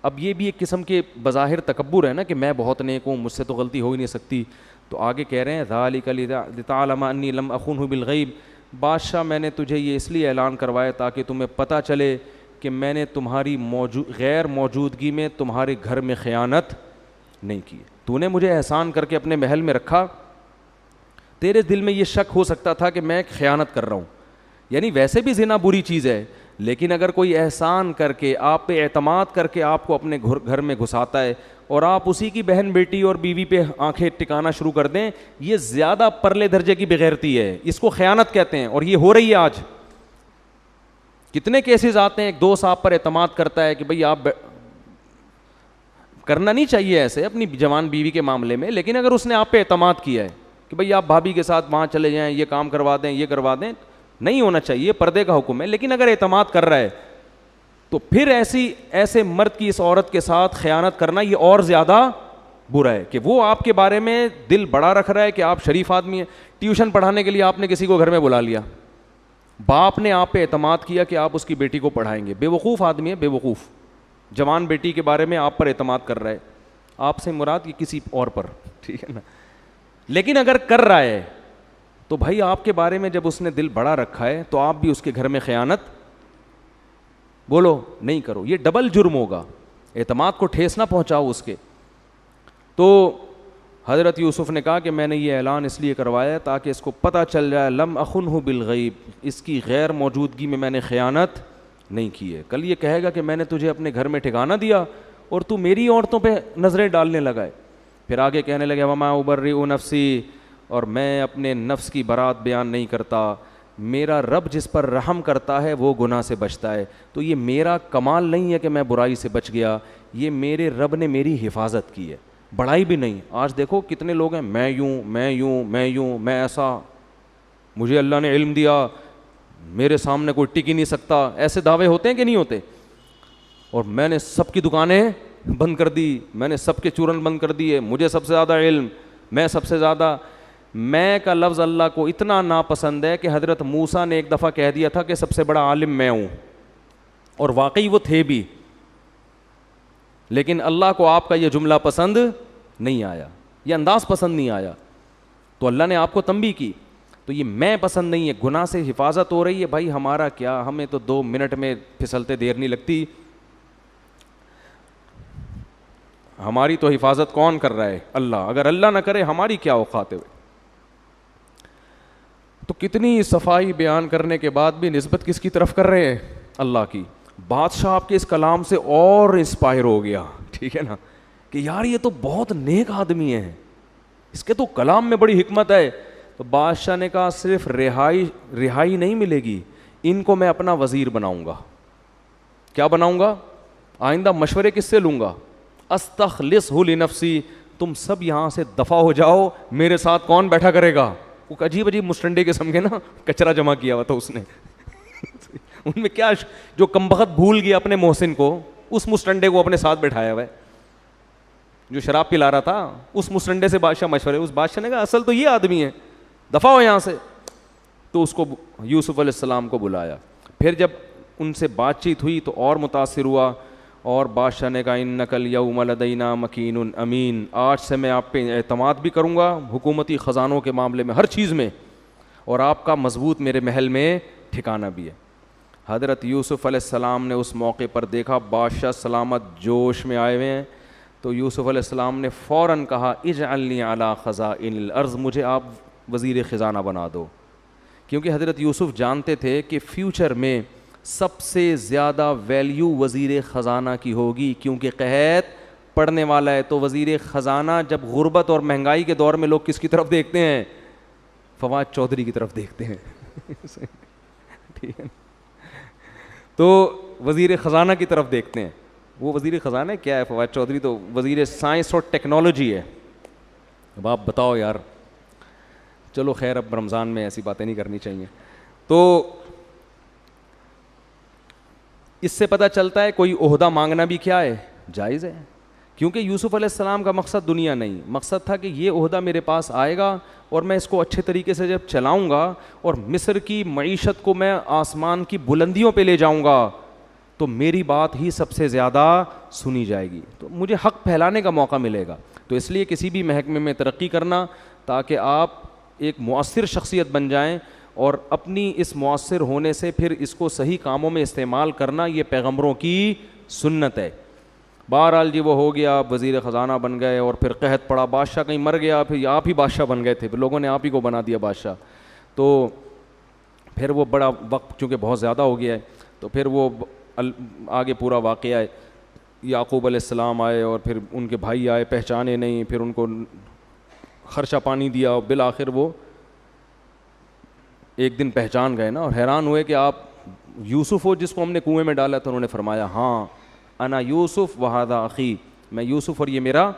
اب یہ بھی ایک قسم کے بظاہر تکبر ہے نا کہ میں بہت نیک ہوں, مجھ سے تو غلطی ہو ہی نہیں سکتی. تو آگے کہہ رہے ہیں ذالک لتعلم انی لم اخنہ بالغیب, بادشاہ میں نے تجھے یہ اس لیے اعلان کروایا تاکہ تمہیں پتہ چلے کہ میں نے تمہاری غیر موجودگی میں تمہارے گھر میں خیانت نہیں کی. تو نے مجھے احسان کر کے اپنے محل میں رکھا, تیرے دل میں یہ شک ہو سکتا تھا کہ میں خیانت کر رہا ہوں, یعنی ویسے بھی زنا بری چیز ہے, لیکن اگر کوئی احسان کر کے آپ پہ اعتماد کر کے آپ کو اپنے گھر میں گھساتا ہے اور آپ اسی کی بہن بیٹی اور بیوی پہ آنکھیں ٹکانا شروع کر دیں, یہ زیادہ پرلے درجے کی بغیرتی ہے, اس کو خیانت کہتے ہیں. اور یہ ہو رہی ہے آج. کتنے کیسز آتے ہیں, ایک دوست آپ پر اعتماد کرتا ہے کہ بھئی آپ کرنا نہیں چاہیے ایسے اپنی جوان بیوی کے معاملے میں, لیکن اگر اس نے آپ پہ اعتماد کیا ہے کہ بھئی آپ بھابھی کے ساتھ وہاں چلے جائیں, یہ کام کروا دیں, یہ کروا دیں, نہیں ہونا چاہیے, پردے کا حکم ہے. لیکن اگر اعتماد کر رہا ہے تو پھر ایسے مرد کی اس عورت کے ساتھ خیانت کرنا یہ اور زیادہ برا ہے کہ وہ آپ کے بارے میں دل بڑا رکھ رہا ہے کہ آپ شریف آدمی ہیں. ٹیوشن پڑھانے کے لیے آپ نے کسی کو گھر میں بلا لیا, باپ نے آپ پہ اعتماد کیا کہ آپ اس کی بیٹی کو پڑھائیں گے, بے وقوف آدمی ہے, بے وقوف. جوان بیٹی کے بارے میں آپ پر اعتماد کر رہا ہے, آپ سے مراد یہ کسی اور پر, ٹھیک ہے نا. لیکن اگر کر رہا ہے تو بھائی آپ کے بارے میں جب اس نے دل بڑا رکھا ہے تو آپ بھی اس کے گھر میں خیانت بولو نہیں کرو, یہ ڈبل جرم ہوگا. اعتماد کو ٹھیس نہ پہنچاؤ اس کے. تو حضرت یوسف نے کہا کہ میں نے یہ اعلان اس لیے کروایا تاکہ اس کو پتہ چل جائے لم اخنہ بالغیب, اس کی غیر موجودگی میں میں نے خیانت نہیں کی ہے. کل یہ کہے گا کہ میں نے تجھے اپنے گھر میں ٹھکانہ دیا اور تو میری عورتوں پہ نظریں ڈالنے لگا ہے. پھر آگے کہنے لگے وما ابرئ نفسی, اور میں اپنے نفس کی برات بیان نہیں کرتا, میرا رب جس پر رحم کرتا ہے وہ گناہ سے بچتا ہے. تو یہ میرا کمال نہیں ہے کہ میں برائی سے بچ گیا, یہ میرے رب نے میری حفاظت کی ہے, بڑائی بھی نہیں. آج دیکھو کتنے لوگ ہیں, میں یوں میں یوں میں یوں میں ایسا, مجھے اللہ نے علم دیا, میرے سامنے کوئی ٹک ہی نہیں سکتا, ایسے دعوے ہوتے ہیں کہ نہیں ہوتے. اور میں نے سب کی دکانیں بند کر دی, میں نے سب کے چورن بند کر دیے, مجھے سب سے زیادہ علم, میں سب سے زیادہ. میں کا لفظ اللہ کو اتنا ناپسند ہے کہ حضرت موسیٰ نے ایک دفعہ کہہ دیا تھا کہ سب سے بڑا عالم میں ہوں, اور واقعی وہ تھے بھی. لیکن اللہ کو آپ کا یہ جملہ پسند نہیں آیا, یہ انداز پسند نہیں آیا, تو اللہ نے آپ کو تنبیہ کی. تو یہ میں پسند نہیں ہے, گناہ سے حفاظت ہو رہی ہے, بھائی ہمارا کیا, ہمیں تو 2 منٹ میں پھسلتے دیر نہیں لگتی, ہماری تو حفاظت کون کر رہا ہے؟ اللہ. اگر اللہ نہ کرے ہماری کیا اوقات ہے. تو کتنی صفائی بیان کرنے کے بعد بھی نسبت کس کی طرف کر رہے ہیں؟ اللہ کی. بادشاہ آپ کے اس کلام سے اور انسپائر ہو گیا, ٹھیک ہے نا, کہ یار یہ تو بہت نیک آدمی ہے, اس کے تو کلام میں بڑی حکمت ہے. تو بادشاہ نے کہا صرف رہائی نہیں ملے گی, ان کو میں اپنا وزیر بناؤں گا. کیا بناؤں گا؟ آئندہ مشورے کس سے لوں گا؟ استخلصہ لنفسی, تم سب یہاں سے دفع ہو جاؤ, میرے ساتھ کون بیٹھا کرے گا. وہ عجیب عجیب مسٹنڈے کے سمجھے نا, کچرا جمع کیا ہوا تھا اس نے ان میں کیا, جو کمبخت بھول گیا اپنے محسن کو, اس مسٹنڈے کو اپنے ساتھ بٹھایا ہوا ہے. جو شراب پلا رہا تھا اس مسٹنڈے سے بادشاہ مشورے, اس بادشاہ نے کہا اصل تو یہ آدمی ہے, دفع ہو یہاں سے. تو اس کو یوسف علیہ السلام کو بلایا. پھر جب ان سے بات چیت ہوئی تو اور متاثر ہوا, اور بادشاہ نے کہا انک الیوم لدینا مکین امین, آج سے میں آپ پہ اعتماد بھی کروں گا حکومتی خزانوں کے معاملے میں, ہر چیز میں, اور آپ کا مضبوط میرے محل میں ٹھکانہ بھی ہے. حضرت یوسف علیہ السلام نے اس موقع پر دیکھا بادشاہ سلامت جوش میں آئے ہوئے ہیں, تو یوسف علیہ السلام نے فوراً کہا اجعلنی علی خزائن الارض, مجھے آپ وزیر خزانہ بنا دو. کیونکہ حضرت یوسف جانتے تھے کہ فیوچر میں سب سے زیادہ ویلیو وزیر خزانہ کی ہوگی, کیونکہ قحط پڑنے والا ہے. تو وزیر خزانہ جب غربت اور مہنگائی کے دور میں لوگ کس کی طرف دیکھتے ہیں؟ فواد چودھری کی طرف دیکھتے ہیں ٹھیک ہے, تو وزیر خزانہ کی طرف دیکھتے ہیں. وہ وزیر خزانہ کیا ہے؟ فواد چودھری تو وزیر سائنس اور ٹیکنالوجی ہے. اب آپ بتاؤ یار, چلو خیر اب رمضان میں ایسی باتیں نہیں کرنی چاہیے. تو اس سے پتہ چلتا ہے کوئی عہدہ مانگنا بھی کیا ہے؟ جائز ہے. کیونکہ یوسف علیہ السلام کا مقصد دنیا نہیں, مقصد تھا کہ یہ عہدہ میرے پاس آئے گا اور میں اس کو اچھے طریقے سے جب چلاؤں گا اور مصر کی معیشت کو میں آسمان کی بلندیوں پہ لے جاؤں گا تو میری بات ہی سب سے زیادہ سنی جائے گی, تو مجھے حق پھیلانے کا موقع ملے گا. تو اس لیے کسی بھی محکمے میں ترقی کرنا تاکہ آپ ایک مؤثر شخصیت بن جائیں, اور اپنی اس مؤثر ہونے سے پھر اس کو صحیح کاموں میں استعمال کرنا, یہ پیغمبروں کی سنت ہے. بہرحال جی وہ ہو گیا, وزیر خزانہ بن گئے, اور پھر قحط پڑا, بادشاہ کہیں مر گیا, پھر آپ ہی بادشاہ بن گئے تھے, پھر لوگوں نے آپ ہی کو بنا دیا بادشاہ. تو پھر وہ بڑا وقت چونکہ بہت زیادہ ہو گیا ہے, تو پھر وہ آگے پورا واقعہ ہے. یعقوب علیہ السلام آئے اور پھر ان کے بھائی آئے, پہچانے نہیں, پھر ان کو خرچہ پانی دیا, اور بالآخر وہ ایک دن پہچان گئے نا, اور حیران ہوئے کہ آپ یوسف ہو جس کو ہم نے کنویں میں ڈالا تھا. انہوں نے فرمایا ہاں انا یوسف وہذا اخی, میں یوسف اور یہ میرا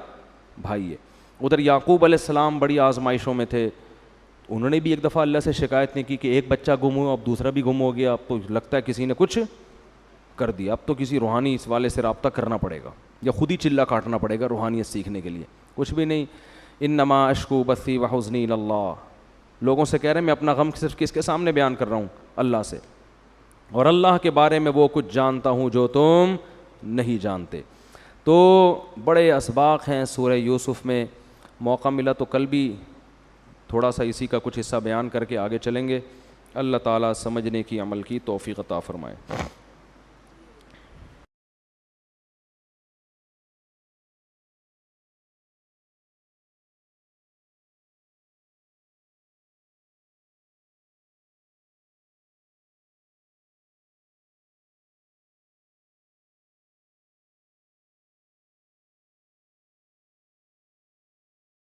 بھائی ہے. ادھر یعقوب علیہ السلام بڑی آزمائشوں میں تھے, انہوں نے بھی ایک دفعہ اللہ سے شکایت نہیں کی کہ ایک بچہ گم ہوا, اب دوسرا بھی گم ہو گیا, اب تو لگتا ہے کسی نے کچھ کر دیا, اب تو کسی روحانی اس والے سے رابطہ کرنا پڑے گا یا خود ہی چلا کاٹنا پڑے گا روحانیت سیکھنے کے لیے. کچھ بھی نہیں, انما اشکو بثی وحزنی الی اللہ, لوگوں سے کہہ رہے ہیں میں اپنا غم صرف کس کے سامنے بیان کر رہا ہوں؟ اللہ سے, اور اللہ کے بارے میں وہ کچھ جانتا ہوں جو تم نہیں جانتے. تو بڑے اسباق ہیں سورہ یوسف میں, موقع ملا تو کل بھی تھوڑا سا اسی کا کچھ حصہ بیان کر کے آگے چلیں گے. اللہ تعالیٰ سمجھنے کی عمل کی توفیق عطا فرمائے.